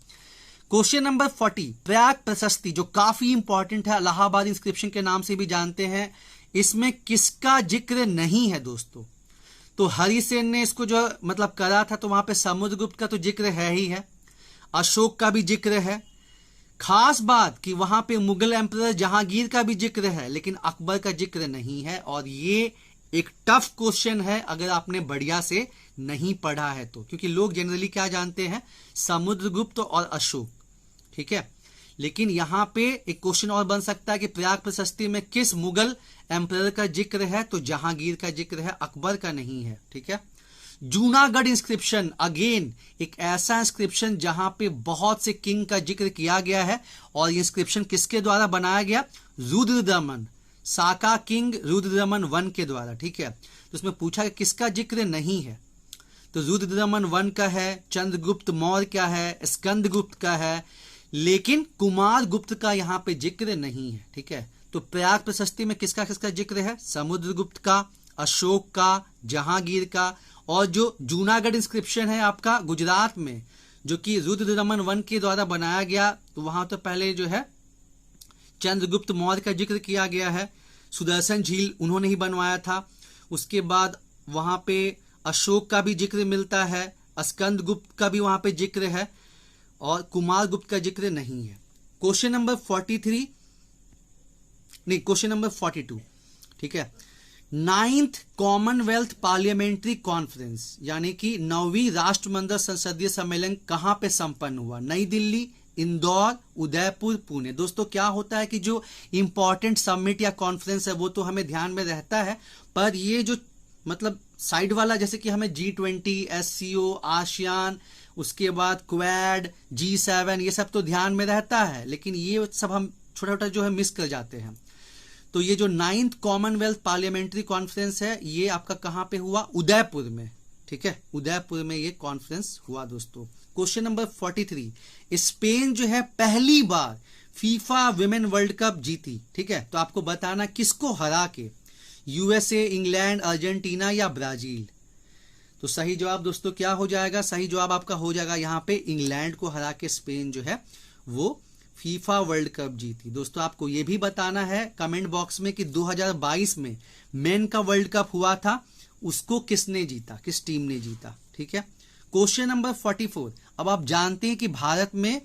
क्वेश्चन नंबर 40, प्रयाग प्रशस्ति जो काफी इंपॉर्टेंट है, इलाहाबाद इंस्क्रिप्शन के नाम से भी जानते हैं, इसमें किसका जिक्र नहीं है दोस्तों? तो हरिसेन ने इसको जो मतलब करा था, तो वहां पे समुद्रगुप्त का तो जिक्र है ही है, अशोक का भी जिक्र है। खास बात कि वहां पे मुगल एम्परर जहांगीर का भी जिक्र है, लेकिन अकबर का जिक्र नहीं है। और ये एक टफ क्वेश्चन है अगर आपने बढ़िया से नहीं पढ़ा है तो, क्योंकि लोग जनरली क्या जानते हैं? समुद्रगुप्त और अशोक। ठीक है, लेकिन यहां पे एक क्वेश्चन और बन सकता है कि प्रयाग प्रशस्ति में किस मुगल एम्परर का जिक्र है? तो जहांगीर का जिक्र है, अकबर का नहीं है। ठीक है, जूनागढ़ इंस्क्रिप्शन अगेन एक ऐसा इंस्क्रिप्शन जहां पे बहुत से किंग का जिक्र किया गया है। और ये इंस्क्रिप्शन किसके द्वारा बनाया गया? रुद्रदमन, साका किंग रुद्रदमन वन के द्वारा। ठीक है, तो उसमें पूछा कि किसका जिक्र नहीं है? तो रुद्रदमन वन का है, चंद्रगुप्त मौर्य का है, स्कंदगुप्त का है, लेकिन कुमार गुप्त का यहां पे जिक्र नहीं है। ठीक है, तो प्रयाग प्रशस्ति में किसका किसका जिक्र है? समुद्रगुप्त का, अशोक का, जहांगीर का। और जो जूनागढ़ इंस्क्रिप्शन है आपका गुजरात में, जो कि रुद्रदमन वन के द्वारा बनाया गया, तो वहां तो पहले जो है चंद्रगुप्त मौर्य का जिक्र किया गया है, सुदर्शन झील उन्होंने ही बनवाया था। उसके बाद वहां पे अशोक का भी जिक्र मिलता है, स्कंदगुप्त का भी वहां पे जिक्र है, और कुमारगुप्त का जिक्र नहीं है। क्वेश्चन नंबर 43 नहीं, क्वेश्चन नंबर 42, ठीक है। 9th कॉमनवेल्थ पार्लियामेंट्री कॉन्फ्रेंस यानी कि 9वीं राष्ट्रमंडल संसदीय सम्मेलन कहां पे संपन्न हुआ? नई दिल्ली, इंदौर, उदयपुर, पुणे। दोस्तों क्या होता है कि जो इंपॉर्टेंट समिट या कॉन्फ्रेंस है वो तो हमें ध्यान में रहता है, पर ये जो मतलब साइड वाला, जैसे कि हमें G20, SCO, आसियान, उसके बाद क्वाड, G7, ये सब तो ध्यान में रहता है, लेकिन ये सब हम छोटा छोटा जो है मिस कर जाते हैं। तो ये जो 9th कॉमनवेल्थ पार्लियामेंट्री कॉन्फ्रेंस है ये आपका कहां पे हुआ? उदयपुर में, ठीक है, उदयपुर में ये कॉन्फ्रेंस हुआ दोस्तों। क्वेश्चन नंबर 43, स्पेन जो है पहली बार फीफा विमेन वर्ल्ड कप जीती, ठीक है, तो आपको बताना किसको हरा के, USA, इंग्लैंड, अर्जेंटीना या ब्राजील। तो सही जवाब दोस्तों क्या हो जाएगा? सही जवाब आपका हो जाएगा यहाँ पे इंग्लैंड को हरा के स्पेन जो है वो फीफा वर्ल्ड कप जीती। दोस्तों आपको ये भी बताना है कमेंट बॉक्स में कि 2022 में मेन का वर्ल्ड कप हुआ था, उसको किसने जीता, किस टीम ने जीता, ठीक है। क्वेश्चन नंबर 44, अब आप जानते हैं कि भारत में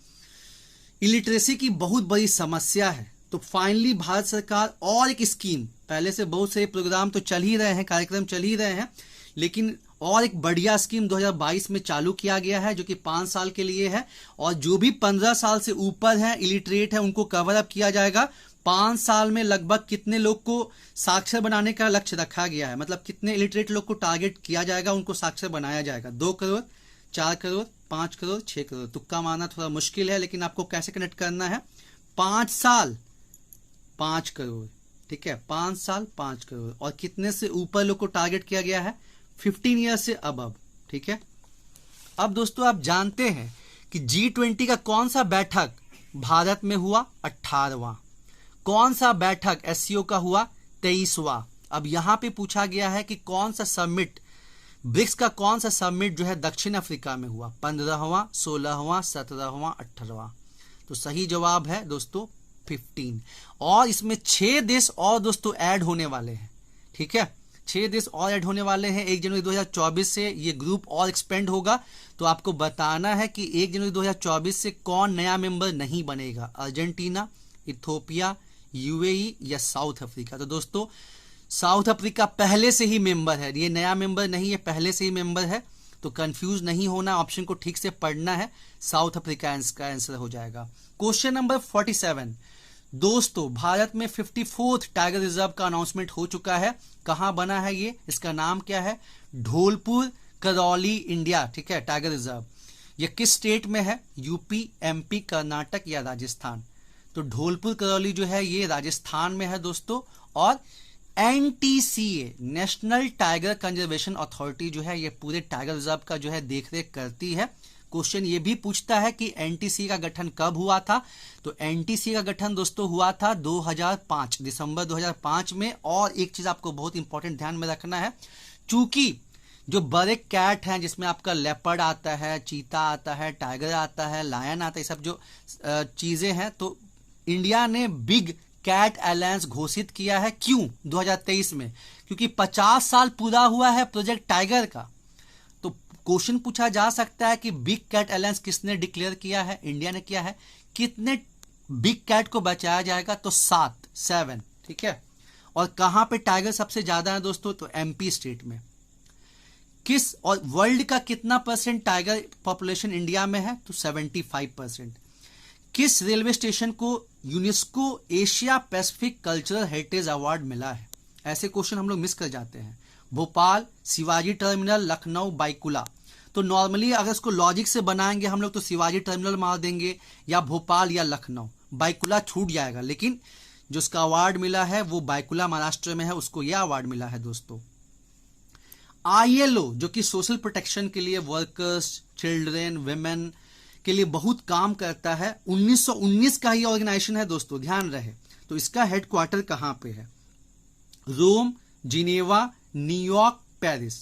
इलिटरेसी की बहुत बड़ी समस्या है, तो फाइनली भारत सरकार और एक स्कीम, पहले से बहुत से प्रोग्राम तो चल ही रहे हैं, कार्यक्रम चल ही रहे हैं, लेकिन और एक बढ़िया स्कीम 2022 में चालू किया गया है जो कि 5 साल के लिए है, और जो भी 15 साल से ऊपर है, इलिटरेट है, उनको कवर अप किया जाएगा। 5 साल में लगभग कितने लोग को साक्षर बनाने का लक्ष्य रखा गया है, मतलब कितने इलिटरेट लोग को टारगेट किया जाएगा, उनको साक्षर बनाया जाएगा? 2 करोड़, 4 करोड़, 5 करोड़, 6 करोड़। तुक्का मारना थोड़ा मुश्किल है, लेकिन आपको कैसे कनेक्ट करना है? 5 साल 5 करोड़, ठीक है, 5 साल 5 करोड़, और कितने से ऊपर लोग को टारगेट किया गया है? 15 ईयर से अब, ठीक है। अब दोस्तों आप जानते हैं कि G20 का कौन सा बैठक भारत में हुआ? 18वां। कौन सा बैठक SCO का हुआ? 23वां। अब यहां पे पूछा गया है कि कौन सा समिट, ब्रिक्स का कौन सा समिट जो है दक्षिण अफ्रीका में हुआ? 15वां, 16वां, 17वां, 18वां। तो सही जवाब है दोस्तों 15, और इसमें 6 देश और दोस्तों ऐड होने वाले हैं, ठीक है, 6 देश और ऐड होने वाले हैं। 1 जनवरी 2024 से ये ग्रुप और एक्सपेंड होगा, तो आपको बताना है कि 1 जनवरी 2024 से कौन नया मेंबर नहीं बनेगा? अर्जेंटीना, इथियोपिया, UAE या साउथ अफ्रीका। तो दोस्तों साउथ अफ्रीका पहले से ही मेंबर है, ये नया मेंबर नहीं है, पहले से ही मेंबर है, तो कंफ्यूज नहीं होना, ऑप्शन को ठीक से पढ़ना है, साउथ अफ्रीका का आंसर हो जाएगा। क्वेश्चन नंबर 47, दोस्तों भारत में 54th टाइगर रिजर्व का अनाउंसमेंट हो चुका है। कहां बना है ये? इसका नाम क्या है? ढोलपुर करौली इंडिया, ठीक है, टाइगर रिजर्व। ये किस स्टेट में है? यूपी, MP, कर्नाटक या राजस्थान? तो ढोलपुर करौली जो है ये राजस्थान में है दोस्तों, और NTCA national tiger conservation authority जो है ये पूरे टाइगर रिजर्व का जो है देखरेख करती है। क्वेश्चन ये भी पूछता है कि NTCA का गठन कब हुआ था? तो NTCA का गठन दोस्तों हुआ था 2005, दिसंबर 2005 में। और एक चीज आपको बहुत इंपॉर्टेंट ध्यान में रखना है, चूंकि जो बड़े कैट हैं जिसमें आपका लेपर्ड आता है, चीता आता है, टाइगर आता है, लायन आता है, ये सब जो चीजें हैं, तो इंडिया ने बिग कैट अलायंस घोषित किया है। क्यों? 2023 में, क्योंकि 50 साल पूरा हुआ है प्रोजेक्ट टाइगर का। तो क्वेश्चन पूछा जा सकता है कि बिग कैट अलायंस किसने डिक्लेयर किया है? इंडिया ने किया है। कितने बिग कैट को बचाया जाएगा? तो 7, ठीक है। और कहां पे टाइगर सबसे ज्यादा है दोस्तों? तो MP स्टेट में। किस और वर्ल्ड का कितना % टाइगर पॉपुलेशन इंडिया में है? तो 75%। किस रेलवे स्टेशन को UNESCO Asia Pacific cultural heritage award मिला है? ऐसे क्वेश्चन हम लोग मिस कर जाते हैं। भोपाल, शिवाजी टर्मिनल, लखनऊ, बाइकुला। तो नॉर्मली अगर इसको लॉजिक से बनाएंगे हम लोग तो शिवाजी टर्मिनल मार देंगे, या भोपाल या लखनऊ, बाइकुला छूट जाएगा। लेकिन जो इसका अवार्ड मिला है वो बाइकुला महाराष्ट्र में है, उसको यह अवार्ड मिला है दोस्तों। ILO जो कि सोशल प्रोटेक्शन के लिए वर्कर्स, चिल्ड्रेन, विमेन के लिए बहुत काम करता है, 1919 का ही ऑर्गेनाइजेशन है दोस्तों, ध्यान रहे। तो इसका हेडक्वार्टर कहां पे है? रोम, जिनेवा, न्यूयॉर्क, पेरिस।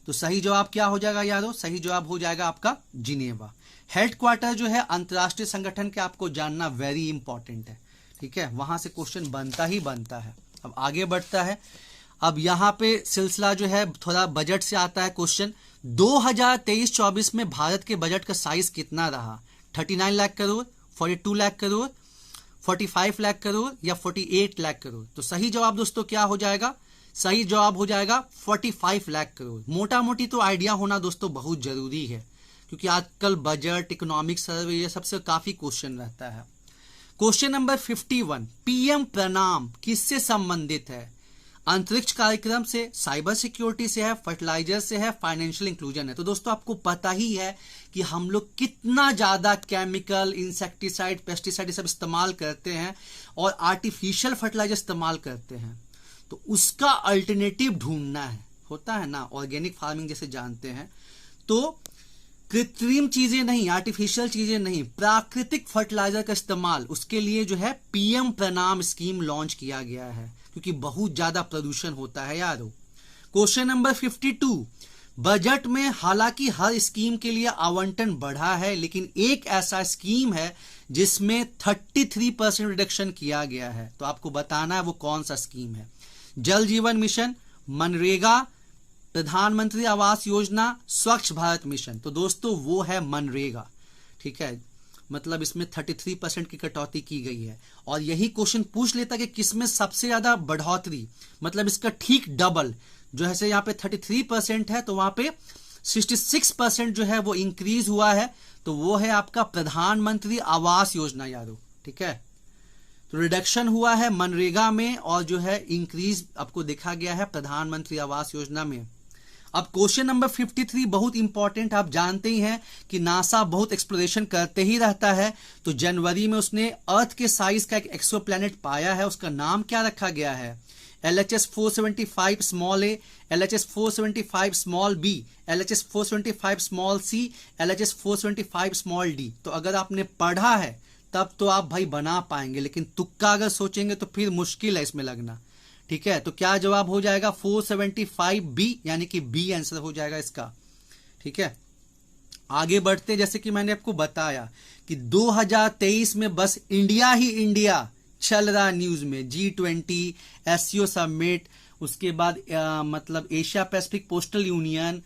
तो सही जवाब क्या हो जाएगा यारों? सही जवाब हो जाएगा आपका जिनेवा। हेडक्वार्टर जो है अंतरराष्ट्रीय संगठन के, आपको जानना वेरी इंपॉर्टेंट है, ठीक है, वहां से क्वेश्चन बनता ही बनता है। अब आगे बढ़ता है। अब यहाँ पे सिलसिला जो है थोड़ा बजट से आता है क्वेश्चन। 2023-24 में भारत के बजट का साइज कितना रहा? 39 लाख करोड़, 42 लाख करोड़, 45 लाख करोड़ या 48 लाख करोड़? तो सही जवाब दोस्तों क्या हो जाएगा? सही जवाब हो जाएगा 45 लाख करोड़। मोटा मोटी तो आइडिया होना दोस्तों बहुत जरूरी है, क्योंकि आजकल बजट, इकोनॉमिक सर्वे, ये सबसे काफी क्वेश्चन रहता है। क्वेश्चन नंबर 51, पीएम प्रणाम किससे संबंधित है? अंतरिक्ष कार्यक्रम से, साइबर सिक्योरिटी से है, फर्टिलाइजर से है, फाइनेंशियल इंक्लूजन है। तो दोस्तों आपको पता ही है कि हम लोग कितना ज्यादा केमिकल, इंसेक्टिसाइड, पेस्टिसाइड सब इस्तेमाल करते हैं और आर्टिफिशियल फर्टिलाइजर इस्तेमाल करते हैं। तो उसका अल्टरनेटिव ढूंढना है, होता है ना, ऑर्गेनिक फार्मिंग जैसे जानते हैं। तो कृत्रिम चीजें नहीं, आर्टिफिशियल चीजें नहीं, प्राकृतिक फर्टिलाइजर का इस्तेमाल, उसके लिए जो है पीएम प्रणाम स्कीम लॉन्च किया गया है, क्योंकि बहुत ज्यादा प्रदूषण होता है यारो। क्वेश्चन नंबर 52, बजट में हालांकि हर स्कीम के लिए आवंटन बढ़ा है, लेकिन एक ऐसा स्कीम है जिसमें 33% रिडक्शन किया गया है। तो आपको बताना है वो कौन सा स्कीम है। जल जीवन मिशन, मनरेगा, प्रधानमंत्री आवास योजना, स्वच्छ भारत मिशन। तो दोस्तों वो है मनरेगा, ठीक है। मतलब इसमें 33% की कटौती की गई है। और यही क्वेश्चन पूछ लेता कि किसमें सबसे ज्यादा बढ़ोतरी, मतलब इसका ठीक डबल, जो है यहाँ पे 33% है तो वहां पे 66% जो है वो इंक्रीज हुआ है। तो वो है आपका प्रधानमंत्री आवास योजना यारो, ठीक है। तो रिडक्शन हुआ है मनरेगा में और जो है इंक्रीज आपको देखा गया है प्रधानमंत्री आवास योजना में। अब क्वेश्चन नंबर 53 बहुत इंपॉर्टेंट, आप जानते ही हैं कि नासा बहुत एक्सप्लोरेशन करते ही रहता है। तो जनवरी में उसने अर्थ के साइज का एक एक्सोप्लैनेट पाया है, उसका नाम क्या रखा गया है? LHS 475 small A, LHS 475 small B, LHS 475 small C, LHS 475 small D. तो अगर आपने पढ़ा है तब तो आप भाई बना पाएंगे, लेकिन तुक्का अगर सोचेंगे तो फिर मुश्किल है इसमें लगना, ठीक है। तो क्या जवाब हो जाएगा? 475 बी, यानी कि बी आंसर हो जाएगा इसका, ठीक है। आगे बढ़ते, जैसे कि मैंने आपको बताया कि 2023 में बस इंडिया ही इंडिया चल रहा न्यूज में। G20, SCO समिट, उसके बाद मतलब एशिया पैसिफिक पोस्टल यूनियन।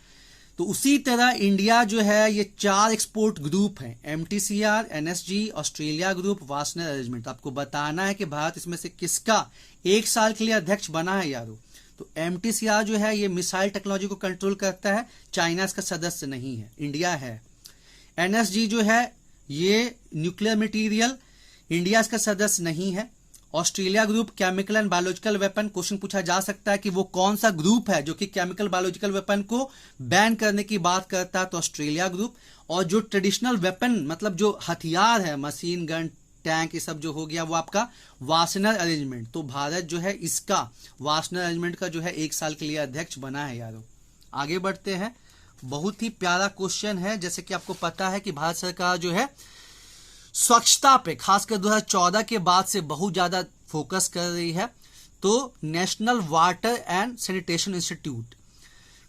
तो उसी तरह इंडिया जो है ये 4 एक्सपोर्ट ग्रुप हैं, MTCR, NSG, ऑस्ट्रेलिया ग्रुप, वार्षिक अरेंजमेंट। आपको बताना है कि भारत इसमें से किसका 1 साल के लिए अध्यक्ष बना है यारो। तो MTCR जो है ये मिसाइल टेक्नोलॉजी को कंट्रोल करता है, चाइना इसका सदस्य नहीं है, इंडिया है। NSG जो है ये न्यूक्लियर मटेरियल, इंडिया इसका सदस्य नहीं है। Australia group chemical and biological weapon, question पूछा जा सकता है कि वो कौन सा ग्रुप है जो कि केमिकल बायोलॉजिकल वेपन को बैन करने की बात करता है, तो ऑस्ट्रेलिया ग्रुप। और जो ट्रेडिशनल वेपन मतलब जो हथियार है, मशीन गन, टैंक, ये सब जो हो गया वो आपका वार्षिक अरेंजमेंट। तो भारत जो है इसका वार्षिक अरेंजमेंट का जो है 1 साल के लिए अध्यक्ष बना है यारो। आगे बढ़ते हैं, बहुत ही प्यारा क्वेश्चन है। जैसे कि आपको पता है कि भारत सरकार जो है स्वच्छता पे खासकर 2014 के बाद से बहुत ज्यादा फोकस कर रही है। तो National Water and Sanitation Institute,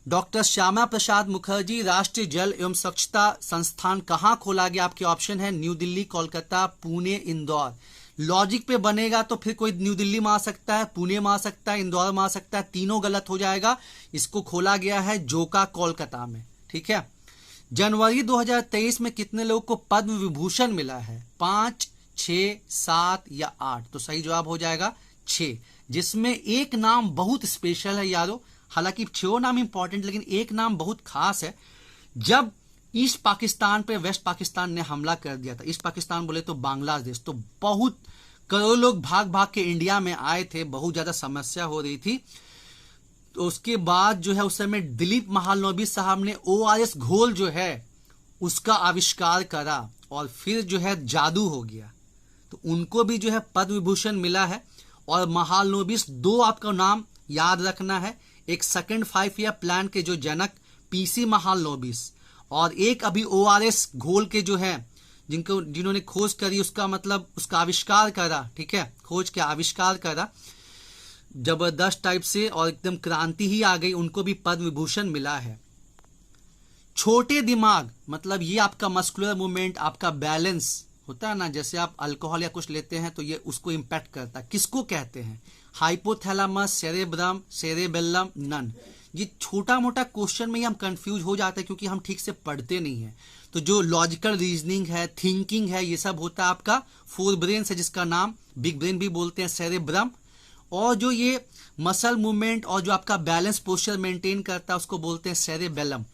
doctor Shyama Prasad Mukherjee Rashtriya Jal एवं स्वच्छता संस्थान कहां खोला गया? आपके ऑप्शन है न्यू दिल्ली, कोलकाता, पुणे, इंदौर। लॉजिक पे बनेगा तो फिर कोई न्यू दिल्ली में आ सकता है, पुणे में आ सकता है, इंदौर में आ सकता है, तीनों गलत हो जाएगा। इसको खोला गया है जोका, कोलकाता में, ठीक है। जनवरी 2023 में कितने लोगों को पद्म विभूषण मिला है? 5, 6, 7 या 8? तो सही जवाब हो जाएगा 6, जिसमें एक नाम बहुत स्पेशल है यारो। हालांकि 6 नाम इंपॉर्टेंट, लेकिन एक नाम बहुत खास है। जब ईस्ट पाकिस्तान पे वेस्ट पाकिस्तान ने हमला कर दिया था, ईस्ट पाकिस्तान बोले तो बांग्लादेश, तो बहुत करोड़ों लोग भाग भाग के इंडिया में आए थे, बहुत ज्यादा समस्या हो रही थी। तो उसके बाद जो है उस समय दिलीप महालनोबिस साहब ने ORS घोल जो है उसका आविष्कार करा और फिर जो है जादू हो गया। तो उनको भी जो है पद्म विभूषण मिला है। और महालनोबिस 2 आपका नाम याद रखना है, एक सेकंड 5 ईयर प्लान के जो जनक PC महालनोबिस, और एक अभी ORS घोल के जो है जिन्होंने खोज करी, उसका मतलब उसका आविष्कार करा, ठीक है, खोज के आविष्कार करा जबरदस्त टाइप से और एकदम क्रांति ही आ गई, उनको भी पद्म विभूषण मिला है। छोटे दिमाग मतलब ये आपका मस्कुलर मूवमेंट, आपका बैलेंस होता है ना, जैसे आप अल्कोहल या कुछ लेते हैं तो ये उसको इम्पैक्ट करता है। किसको कहते हैं? Hypothalamus, cerebrum, cerebellum, none. ये छोटा मोटा क्वेश्चन में ही हम कंफ्यूज हो जाते हैं क्योंकि हम ठीक से पढ़ते नहीं है। तो जो लॉजिकल रीजनिंग है, थिंकिंग है, ये सब होता है आपका फोर ब्रेन से, जिसका नाम बिग ब्रेन भी बोलते हैं, सेरेब्रम। और जो ये मसल मूवमेंट और जो आपका बैलेंस पोस्चर मेंटेन करता है उसको बोलते हैं सेरेबेलम,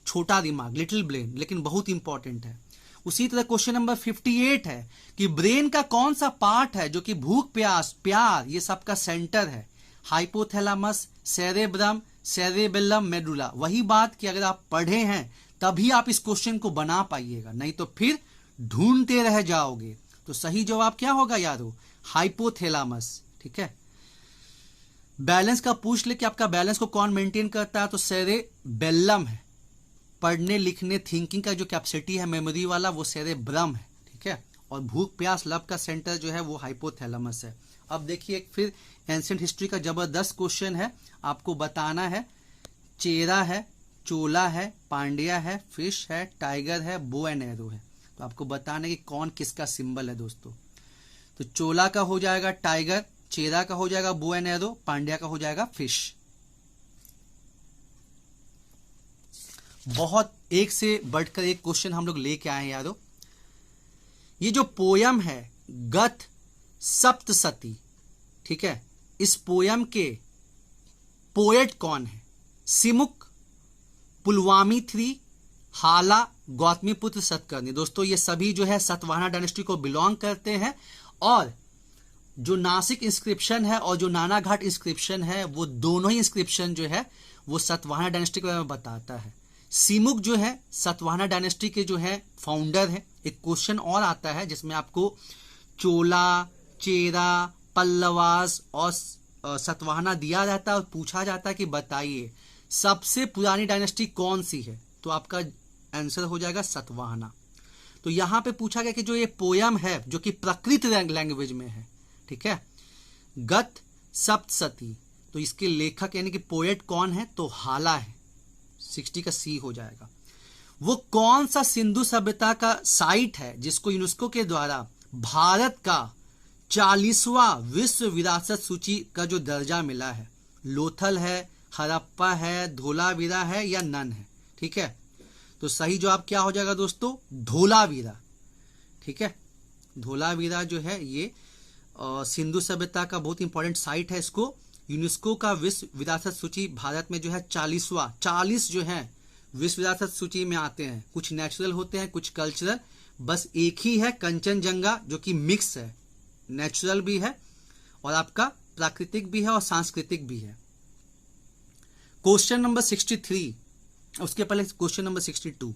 छोटा दिमाग, लिटिल ब्रेन, लेकिन बहुत इंपॉर्टेंट है। उसी तरह क्वेश्चन नंबर 58 है कि ब्रेन का कौन सा पार्ट है जो कि भूख, प्यास, प्यार, ये सब का सेंटर है? Hypothalamus, cerebrum, cerebellum, medulla. वही बात कि अगर आप पढ़े हैं तभी आप इस क्वेश्चन को बना पाइएगा, नहीं तो फिर ढूंढते रह जाओगे। तो सही जवाब क्या होगा यारो? हाइपोथैलेमस। ठीक है, बैलेंस का पूछ ले कि आपका बैलेंस को कौन मेंटेन करता है, तो सेरेबेलम है। पढ़ने, लिखने, थिंकिंग का जो कैपेसिटी है मेमोरी वाला, वो सेरेब्रम है। ठीक है, और भूख, प्यास, लव का सेंटर जो है वो हाइपोथैलेमस है। अब देखिए फिर एंशिएंट हिस्ट्री का जबरदस्त क्वेश्चन है, आपको बताना है। चेरा है, चोला है, पांड्या है, फिश है, टाइगर है, बो एंड एरो है। तो आपको बताना है कि कौन किसका सिंबल है दोस्तों। तो चोला का हो जाएगा टाइगर, चेरा का हो जाएगा बो एंड एरो, पांड्या का हो जाएगा फिश। बहुत एक से बढ़कर एक क्वेश्चन हम लोग लेके आए हैं यारो। ये जो पोयम है गथ सप्तसती, ठीक है, इस पोयम के पोएट कौन है? सिमुक, पुलवामी थ्री, हाला, गौतमीपुत्र सतकर्णी। दोस्तों ये सभी जो है सतवाहना डायनेस्टी को बिलोंग करते हैं। और जो नासिक इंस्क्रिप्शन है और जो नानाघाट इंस्क्रिप्शन है, वो दोनों ही इंस्क्रिप्शन जो है वो सतवाहना डायनेस्टी के बारे में बताता है। सिमुक जो है सतवाहना डायनेस्टी के जो है फाउंडर है। एक क्वेश्चन और आता है जिसमें आपको चोला, चेरा, पल्लवास और सतवाहना दिया जाता है और पूछा जाता है कि बताइए सबसे पुरानी डायनेस्टी कौन सी है, तो आपका आंसर हो जाएगा सतवाहना। तो यहां पे पूछा गया कि जो ये पोयम है जो कि प्राकृत लैंग्वेज में है, ठीक है, गत सप्तसती, तो इसके लेखक यानी कि पोएट कौन है, तो हाला है। 60 का सी हो जाएगा। वो कौन सा सिंधु सभ्यता का साइट है जिसको यूनेस्को के द्वारा भारत का 40वां विश्व विरासत सूची का जो दर्जा मिला है? लोथल है, हड़प्पा है, धोलावीरा है या नन है? ठीक है, तो सही जवाब क्या हो जाएगा दोस्तों? धोलावीरा। ठीक है, धोलावीरा जो है ये सिंधु सभ्यता का बहुत इंपॉर्टेंट साइट है। इसको यूनेस्को का विश्व विरासत सूची भारत में जो है 40 जो है विश्व विरासत सूची में आते हैं। कुछ नेचुरल होते हैं, कुछ कल्चरल। बस एक ही है कंचनजंगा जो कि मिक्स है, नेचुरल भी है और आपका प्राकृतिक भी है और सांस्कृतिक भी है। क्वेश्चन नंबर 63, उसके पहले question number 62,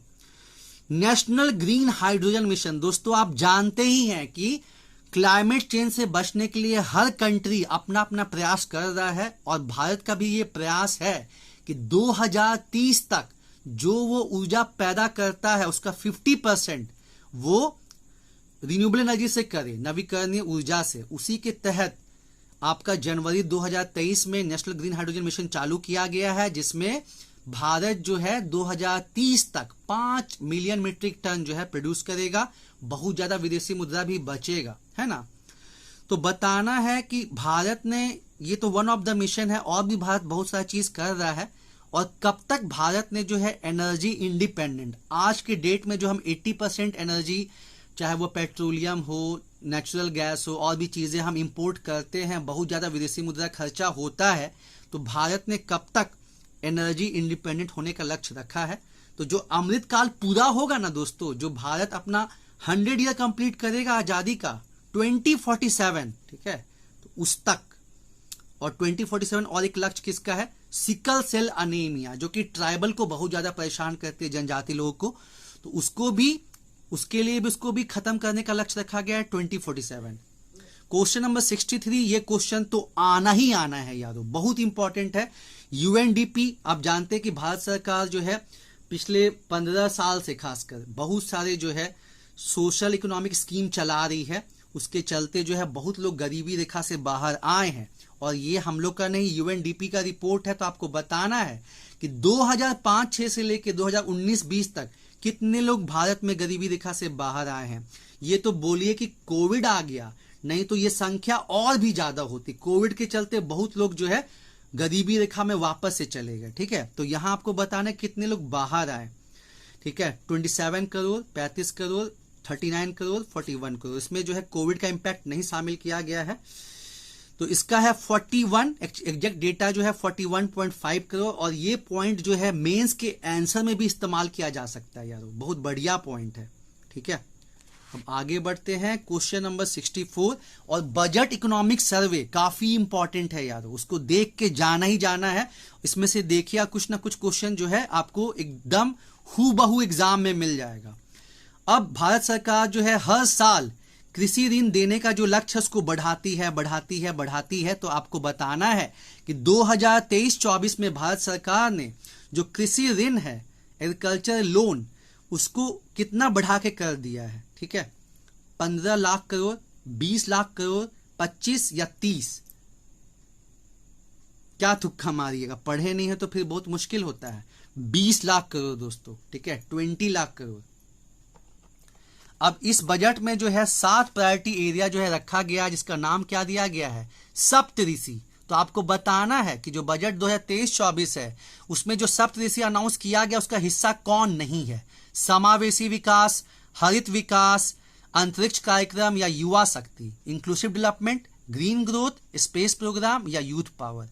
national green hydrogen mission. दोस्तों आप जानते ही हैं कि क्लाइमेट चेंज से बचने के लिए हर कंट्री अपना अपना प्रयास कर रहा है और भारत का भी ये प्रयास है कि 2030 तक जो वो ऊर्जा पैदा करता है उसका 50% वो रिन्यूएबल एनर्जी से करे, नवीकरणीय ऊर्जा से। उसी के तहत आपका जनवरी 2023 में नेशनल ग्रीन हाइड्रोजन मिशन चालू किया गया है, जिसमें भारत जो है 2030 तक 5 मिलियन मीट्रिक टन जो है प्रोड्यूस करेगा। बहुत ज्यादा विदेशी मुद्रा भी बचेगा, है ना। तो बताना है कि भारत ने, ये तो वन ऑफ द मिशन है, और भी भारत बहुत सारी चीज कर रहा है। और कब तक भारत ने जो है एनर्जी इंडिपेंडेंट, आज के डेट में जो हम 80% एनर्जी, चाहे वो पेट्रोलियम हो, नेचुरल गैस हो, और भी चीजें हम इंपोर्ट करते हैं, बहुत ज्यादा विदेशी मुद्रा खर्चा होता है। तो भारत ने कब तक एनर्जी इंडिपेंडेंट होने का लक्ष्य रखा है? तो जो अमृत काल पूरा होगा ना दोस्तों, जो भारत अपना 100 ईयर कंप्लीट करेगा आजादी का 2047, ठीक है, तो उस तक। और 2047 और एक लक्ष्य किसका है? सिकल सेल अनीमिया, जो कि ट्राइबल को बहुत ज्यादा परेशान करती है, जनजाति लोगों को। तो उसको भी, उसके लिए भी उसको भी खत्म करने का लक्ष्य रखा गया है 2047। क्वेश्चन नंबर 63, ये क्वेश्चन तो आना ही आना है यारों, बहुत इंपॉर्टेंट है। यूएनडीपी, आप जानते हैं कि भारत सरकार जो है पिछले 15 साल से खासकर बहुत सारे जो है सोशल इकोनॉमिक स्कीम चला रही है। उसके चलते जो है बहुत लोग गरीबी रेखा से बाहर आए हैं। और ये हम लोग का नहीं, यूएनडीपी का रिपोर्ट है। तो आपको बताना है कि 2005-6 से लेकर 2019-20 तक कितने लोग भारत में गरीबी रेखा से बाहर आए हैं? ये तो बोलिए कि कोविड आ गया, नहीं तो ये संख्या और भी ज्यादा होती। कोविड के चलते बहुत लोग जो है गरीबी रेखा में वापस से चले गए। ठीक है, तो यहां आपको बताना है कितने लोग बाहर आए। ठीक है, 27 करोड़, 35 करोड़, 39 करोड़, 41 करोड़। इसमें जो है कोविड का इंपैक्ट नहीं शामिल किया गया है, तो इसका है 41, एग्जैक्ट डेटा जो है 41.5 करोड़। और ये पॉइंट जो है मेंस के आंसर में भी इस्तेमाल किया जा सकता है यारो, बहुत बढ़िया पॉइंट है। ठीक है, अब आगे बढ़ते हैं क्वेश्चन नंबर 64। और बजट इकोनॉमिक सर्वे काफी इंपॉर्टेंट है यारो, उसको देख के जाना ही जाना है। इसमें से देखिए कुछ ना कुछ क्वेश्चन जो है आपको एकदम हूबहू एग्जाम में मिल जाएगा। अब भारत सरकार जो है हर साल कृषि ऋण देने का जो लक्ष्य उसको बढ़ाती है। तो आपको बताना है कि 2023-24 में भारत सरकार ने जो कृषि ऋण है, एग्रीकल्चर लोन, उसको कितना बढ़ा के कर दिया है। ठीक है, 15 लाख करोड़, 20 लाख करोड़, 25 या 30? क्या तुक्का मारिएगा, पढ़े नहीं है तो फिर बहुत मुश्किल होता है। 20 लाख करोड़ दोस्तों। ठीक है, 20 लाख करोड़। अब इस बजट में जो है 7 प्रायोरिटी एरिया जो है रखा गया, जिसका नाम क्या दिया गया है? सप्तऋषि। तो आपको बताना है कि जो बजट 2023-24 है उसमें जो सप्तऋषि अनाउंस किया गया उसका हिस्सा कौन नहीं है? समावेशी विकास, हरित विकास, अंतरिक्ष कार्यक्रम या युवा शक्ति, inclusive development, green growth, space programme या यूथ पावर।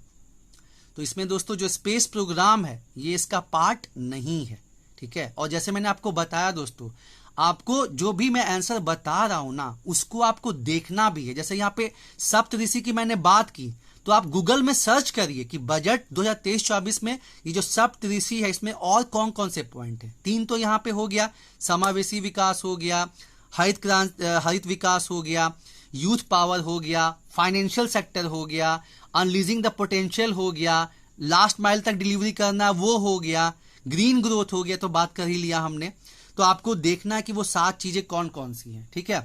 तो इसमें दोस्तों जो स्पेस प्रोग्राम है ये इसका पार्ट नहीं है। ठीक है, और जैसे मैंने आपको बताया दोस्तों, आपको जो भी मैं आंसर बता रहा हूं ना उसको आपको देखना भी है। जैसे यहाँ पे सप्तऋषि की मैंने बात की, तो आप गूगल में सर्च करिए कि बजट 2023-24 में ये जो सप्तऋषि है इसमें और कौन कौन से पॉइंट है। 3 तो यहाँ पे हो गया, समावेशी विकास हो गया, हरित विकास हो गया, यूथ पावर हो गया, फाइनेंशियल सेक्टर हो गया, अनलीजिंग द पोटेंशियल हो गया, लास्ट माइल तक डिलीवरी करना वो हो गया, ग्रीन ग्रोथ हो गया, तो बात कर ही लिया हमने। तो आपको देखना है कि वो 7 चीजें कौन कौन सी हैं। ठीक है,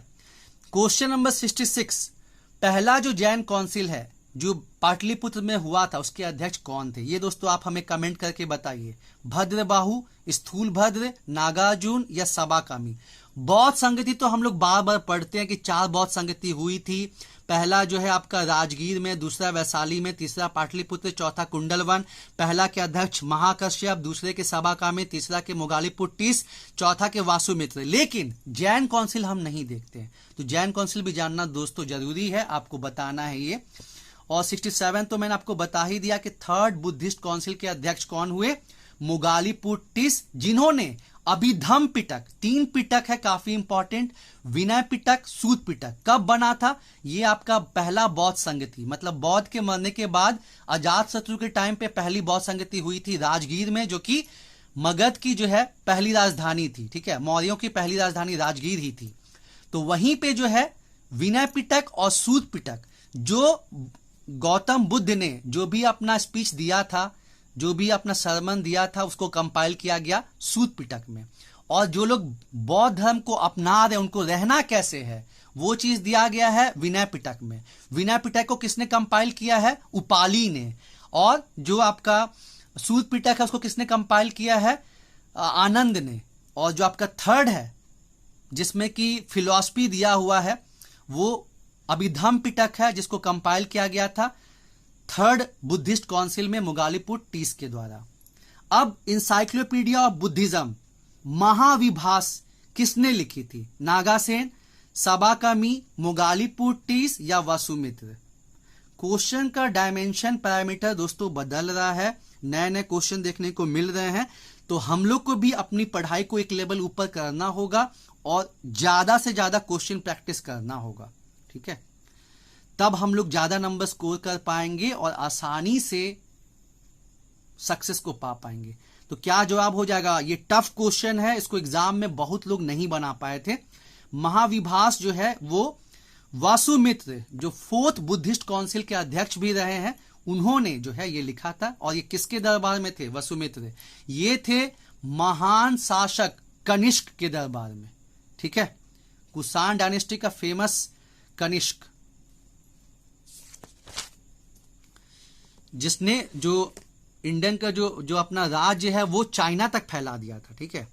क्वेश्चन नंबर 66। पहला जो जैन काउंसिल है जो पाटलिपुत्र में हुआ था उसके अध्यक्ष कौन थे? ये दोस्तों आप हमें कमेंट करके बताइए। भद्रबाहु, स्थूलभद्र, नागार्जुन या सबाकामी? बौद्ध संगति तो हम लोग बार बार पढ़ते हैं कि 4 बौद्ध संगति हुई थी। पहला जो है आपका राजगीर में, दूसरा वैशाली में, तीसरा पाटलिपुत्र, चौथा कुंडलवन। पहला के अध्यक्ष महाकश्यप, दूसरे के सबाकामी, तीसरा के मोगालीपुट्टिस, चौथा के वासुमित्र। लेकिन जैन काउंसिल हम नहीं देखते हैं, तो जैन काउंसिल भी जानना दोस्तों जरूरी है, आपको बताना है ये। और 67 तो मैंने आपको बता ही दिया कि 3rd बुद्धिस्ट काउंसिल के अध्यक्ष कौन हुए? मोगालीपुट्टिस, जिन्होंने अभिधम पिटक, 3 पिटक है काफी इंपॉर्टेंट, विनय पिटक, सूत पिटक। कब बना था? ये आपका पहला बौद्ध संगति, मतलब बौद्ध के मरने के बाद अजात शत्रु के टाइम पे पहली बौद्ध संगति हुई थी राजगीर में, जो कि मगध की जो है पहली राजधानी थी। ठीक है, मौर्यों की पहली राजधानी राजगीर ही थी। तो वहीं पे जो है विनय पिटक और सूत पिटक, जो गौतम बुद्ध ने जो भी अपना स्पीच दिया था, जो भी अपना सरमन दिया था, उसको कंपाइल किया गया सूत पिटक में। और जो लोग बौद्ध धर्म को अपना रहे उनको रहना कैसे है वो चीज दिया गया है विनय पिटक में। विनय पिटक को किसने कंपाइल किया है? उपाली ने। और जो आपका सूत पिटक है उसको किसने कंपाइल किया है? आनंद ने। और जो आपका 3rd है जिसमें कि फिलॉसफी दिया हुआ है वो अभिधम पिटक है, जिसको कंपाइल किया गया था 3rd बुद्धिस्ट काउंसिल में मोगालीपुट्टिस के द्वारा। अब इंसाइक्लोपीडिया ऑफ बुद्धिज्म महाविभास किसने लिखी थी? नागासेन, सबाकामी, मोगालीपुट्टिस या वासुमित्र? क्वेश्चन का डायमेंशन पैरामीटर दोस्तों बदल रहा है, नए नए क्वेश्चन देखने को मिल रहे हैं, तो हम लोग को भी अपनी पढ़ाई को एक लेवल ऊपर करना होगा और ज्यादा से ज्यादा क्वेश्चन प्रैक्टिस करना होगा। ठीक है, तब हम लोग ज्यादा नंबर स्कोर कर पाएंगे और आसानी से सक्सेस को पा पाएंगे। तो क्या जवाब हो जाएगा? ये टफ क्वेश्चन है, इसको एग्जाम में बहुत लोग नहीं बना पाए थे। महाविभास जो है वो वासुमित्र, जो 4th बुद्धिस्ट काउंसिल के अध्यक्ष भी रहे हैं, उन्होंने जो है ये लिखा था। और ये किसके दरबार में थे? वासुमित्र। ये थे महान शासक कनिष्क के दरबार में। ठीक है, कुषाण डायनेस्टी का फेमस कनिष्क, जिसने जो इंडियन का जो अपना राज्य है वो चाइना तक फैला दिया था। ठीक है,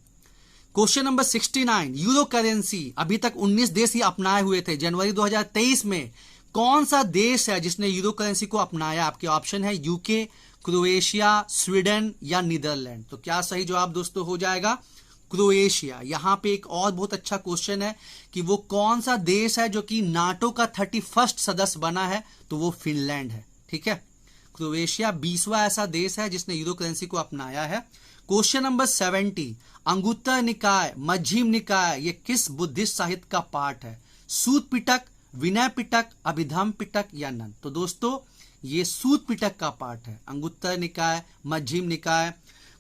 क्वेश्चन नंबर 69, यूरो करेंसी अभी तक 19 देश ही अपनाए हुए थे। जनवरी 2023 में कौन सा देश है जिसने यूरो करेंसी को अपनाया? आपके ऑप्शन है यूके, क्रोएशिया, स्वीडन या नीदरलैंड। तो क्या सही जवाब दोस्तों हो जाएगा? क्रोएशिया। यहां पे एक और बहुत अच्छा क्वेश्चन है कि वो कौन सा देश है जो कि नाटो का 31वां सदस्य बना है? तो वो फिनलैंड है। ठीक है, क्रोएशिया 20वां ऐसा देश है जिसने यूरो करेंसी को अपनाया है। क्वेश्चन नंबर 70, अंगुत्तर निकाय, मध्यम निकाय ये किस बुद्धिस्ट साहित्य का पाठ है? सूत पिटक, विनय पिटक, अभिधम पिटक या नन? तो दोस्तों ये सूत पिटक का पाठ है, अंगुत्तर निकाय, मध्यम निकाय।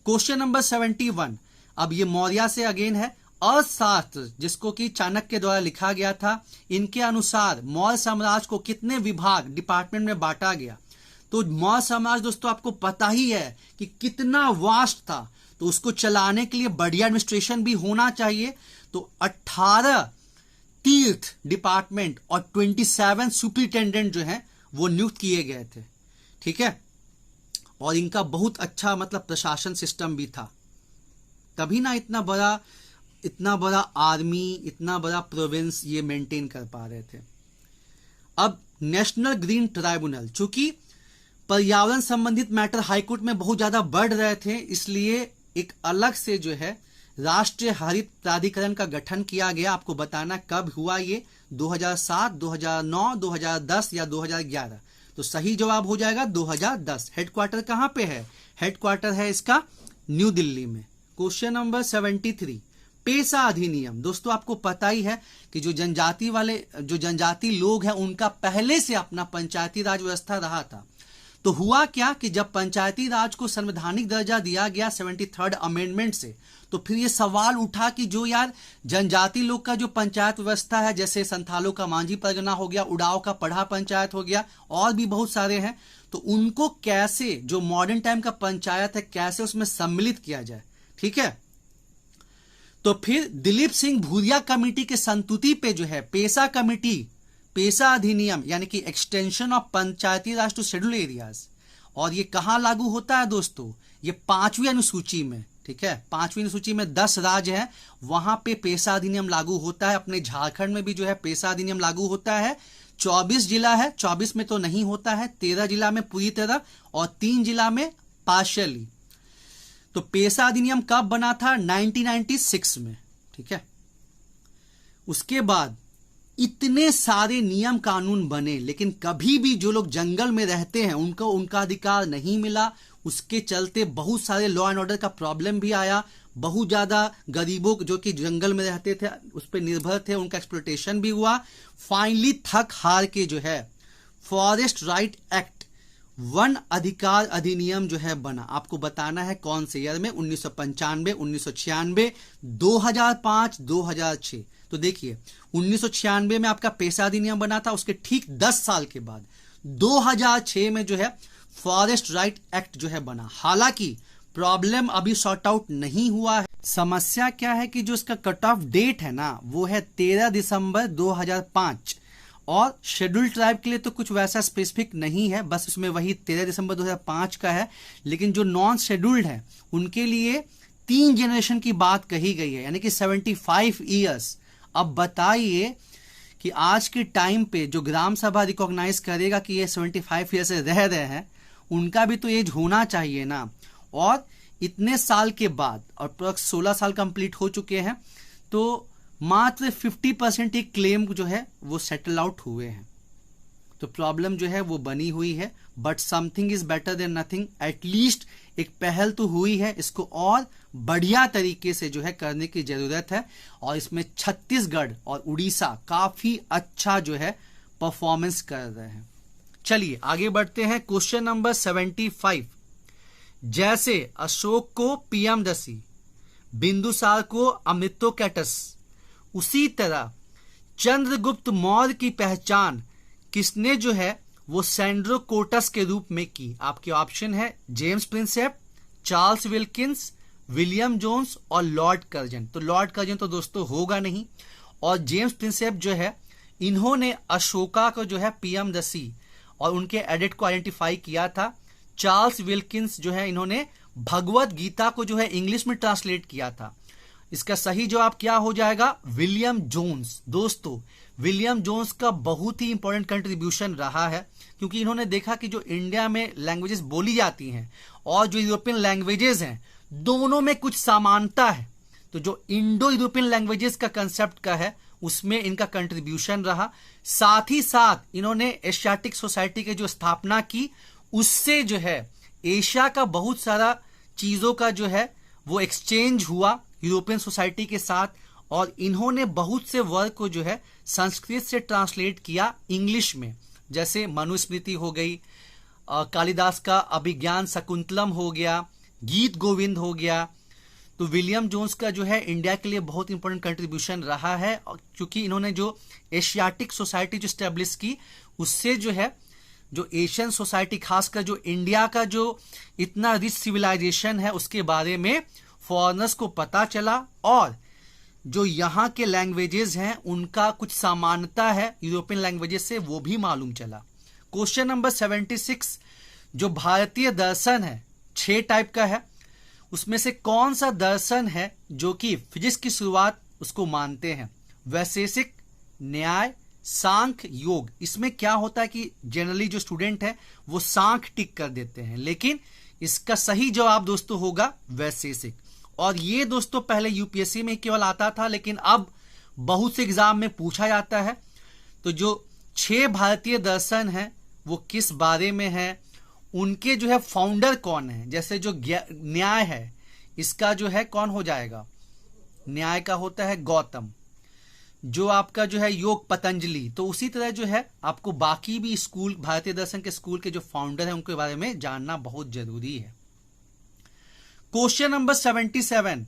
क्वेश्चन नंबर 71, अब ये मौर्य से अगेन है। अर्थशास्त्र जिसको कि चाणक्य के द्वारा लिखा गया था, इनके अनुसार मौर्य साम्राज्य को कितने विभाग, डिपार्टमेंट में बांटा गया? तो मौर्य साम्राज्य दोस्तों आपको पता ही है कि कितना वास्ट था, तो उसको चलाने के लिए बढ़िया एडमिनिस्ट्रेशन भी होना चाहिए। तो 18 तीर्थ डिपार्टमेंट और 27 सुपरिटेंडेंट जो है वो नियुक्त किए गए थे। ठीक है, और इनका बहुत अच्छा मतलब प्रशासन सिस्टम भी था, तभी ना इतना बड़ा आर्मी, इतना बड़ा प्रोविंस ये मेंटेन कर पा रहे थे। अब नेशनल ग्रीन ट्राइब्यूनल, चूंकि पर्यावरण संबंधित मैटर हाईकोर्ट में बहुत ज्यादा बढ़ रहे थे, इसलिए एक अलग से जो है राष्ट्रीय हरित प्राधिकरण का गठन किया गया। आपको बताना कब हुआ ये? 2007, 2009, 2010 या 2011? तो सही जवाब हो जाएगा 2010। हेडक्वार्टर कहां पे है? हेडक्वार्टर है इसका न्यू दिल्ली में। क्वेश्चन नंबर 73, पेशा अधिनियम। दोस्तों आपको पता ही है कि जो जनजाति लोग हैं उनका पहले से अपना पंचायती राज व्यवस्था रहा था। तो हुआ क्या कि जब पंचायती राज को संवैधानिक दर्जा दिया गया 73rd अमेंडमेंट से, तो फिर ये सवाल उठा कि जो यार जनजाति लोग का जो पंचायत व्यवस्था है, जैसे संथालों का मांझी परगना हो गया, उड़ाव का पढ़ा पंचायत हो गया, और भी बहुत सारे हैं, तो उनको कैसे जो मॉडर्न टाइम का पंचायत है कैसे उसमें सम्मिलित किया जाए। ठीक है, तो फिर दिलीप सिंह भूरिया कमेटी के संतुति पे जो है पेशा कमेटी, पेशा अधिनियम यानी कि extension of Panchayati Raj to schedule areas, और ये कहां लागू होता है दोस्तों? ये 5वीं अनुसूची में। ठीक है, 5वीं अनुसूची में 10 राज्य है, वहां पे पेशा अधिनियम लागू होता है। अपने झारखंड में भी जो है पेशा अधिनियम लागू होता है। 24 जिला है, 24 में तो नहीं होता है, 13 जिला में पूरी तरह और 3 जिला में पार्शियली। तो पेशा अधिनियम कब बना था? 1996 में। ठीक है, उसके बाद इतने सारे नियम कानून बने, लेकिन कभी भी जो लोग जंगल में रहते हैं उनको उनका अधिकार नहीं मिला। उसके चलते बहुत सारे लॉ एंड ऑर्डर का प्रॉब्लम भी आया। बहुत ज्यादा गरीबों जो कि जंगल में रहते थे उस पर निर्भर थे, उनका एक्सप्लॉयटेशन भी हुआ। फाइनली थक हार के जो है फॉरेस्ट राइट एक्ट, वन अधिकार अधिनियम जो है बना। आपको बताना है कौन से ईयर में? 1995, 1996, 2005, 2006। तो देखिए 1996 में आपका पेशा अधिनियम बना था, उसके ठीक 10 साल के बाद 2006 में जो है फॉरेस्ट राइट एक्ट जो है बना। हालांकि प्रॉब्लम अभी सॉर्ट आउट नहीं हुआ है। समस्या क्या है कि जो इसका कट ऑफ डेट है ना वो है 13 दिसंबर 2005, और शेड्यूल ट्राइब के लिए तो कुछ वैसा स्पेसिफिक नहीं है, बस उसमें वही 13 दिसंबर 2005 का है। लेकिन जो नॉन शेड्यूल्ड है उनके लिए 3 जनरेशन की बात कही गई है, यानी कि 75 ईयर्स। अब बताइए कि आज के टाइम पे जो ग्राम सभा रिकॉग्नाइज करेगा कि ये 75 ईयर से रह रहे हैं, उनका भी तो एज होना चाहिए ना। और इतने साल के बाद, और 16 साल कंप्लीट हो चुके हैं, तो मात्र 50% एक क्लेम जो है वो सेटल आउट हुए हैं। तो प्रॉब्लम जो है वो बनी हुई है, but something is better than nothing. At least एक पहल तो हुई है, इसको और बढ़िया तरीके से जो है करने की जरूरत है। और इसमें छत्तीसगढ़ और उड़ीसा काफी अच्छा जो है परफॉर्मेंस कर रहे हैं। चलिए आगे बढ़ते हैं। क्वेश्चन नंबर 75, जैसे अशोक को पियमदसी, बिंदुसार को अमृतोकैटस, उसी तरह चंद्रगुप्त मौर्य की पहचान किसने जो है वो सैंड्रोकोटस के रूप में की? आपके ऑप्शन है James Prinsep, Charles Wilkins, William Jones और लॉर्ड कर्जन। तो लॉर्ड कर्जन तो दोस्तों होगा नहीं, और जेम्स प्रिंसेप जो है इन्होंने अशोका को जो है पियमदसी और उनके एडिट को आइडेंटिफाई किया था। चार्ल्स विल्किंस जो है इन्होंने भगवत गीता को जो है इंग्लिश में ट्रांसलेट किया था। इसका सही जवाब क्या हो जाएगा? William Jones. दोस्तों, विलियम जोन्स का बहुत ही इंपॉर्टेंट कंट्रीब्यूशन रहा है, क्योंकि इन्होंने देखा कि जो इंडिया में लैंग्वेजेस बोली जाती हैं और जो यूरोपियन लैंग्वेजेस हैं, दोनों में कुछ समानता है। तो जो इंडो यूरोपियन लैंग्वेजेस का कंसेप्ट का है, उसमें इनका कंट्रीब्यूशन रहा। साथ ही साथ इन्होंने एशियाटिक सोसाइटी की जो स्थापना की, उससे जो है एशिया का बहुत सारा चीजों का जो है वो एक्सचेंज हुआ यूरोपियन सोसाइटी के साथ, और इन्होंने बहुत से वर्क को जो है संस्कृत से ट्रांसलेट किया इंग्लिश में, जैसे मनुस्मृति हो गई, कालिदास का अभिज्ञान शकुंतलम हो गया, गीत गोविंद हो गया। तो विलियम जोन्स का जो है इंडिया के लिए बहुत इंपॉर्टेंट कंट्रीब्यूशन रहा है, क्योंकि इन्होंने जो एशियाटिक सोसाइटी जो स्टैब्लिश की, उससे जो है जो एशियन सोसाइटी, खासकर जो इंडिया का जो इतना रिच सिविलाइजेशन है, उसके बारे में फॉरेनर्स को पता चला, और जो यहाँ के लैंग्वेजेस हैं उनका कुछ समानता है यूरोपियन लैंग्वेजेस से, वो भी मालूम चला। क्वेश्चन नंबर 76, जो भारतीय दर्शन है 6 टाइप का है, उसमें से कौन सा दर्शन है जो कि फिजिक्स की शुरुआत उसको मानते हैं? वैशेषिक, न्याय, सांख्य, योग। इसमें क्या होता है कि जनरली जो स्टूडेंट है वो सांख्य टिक कर देते हैं, लेकिन इसका सही जवाब दोस्तों होगा वैशेषिक। और ये दोस्तों पहले यूपीएससी में केवल आता था, लेकिन अब बहुत से एग्जाम में पूछा जाता है। तो जो 6 भारतीय दर्शन हैं वो किस बारे में है, उनके जो है फाउंडर कौन है? जैसे जो न्याय है, इसका जो है कौन हो जाएगा? न्याय का होता है गौतम। जो आपका जो है योग, पतंजलि। तो उसी तरह जो है आपको बाकी भी स्कूल, भारतीय दर्शन के स्कूल के जो फाउंडर हैं उनके बारे में जानना बहुत जरूरी है। Question number 77,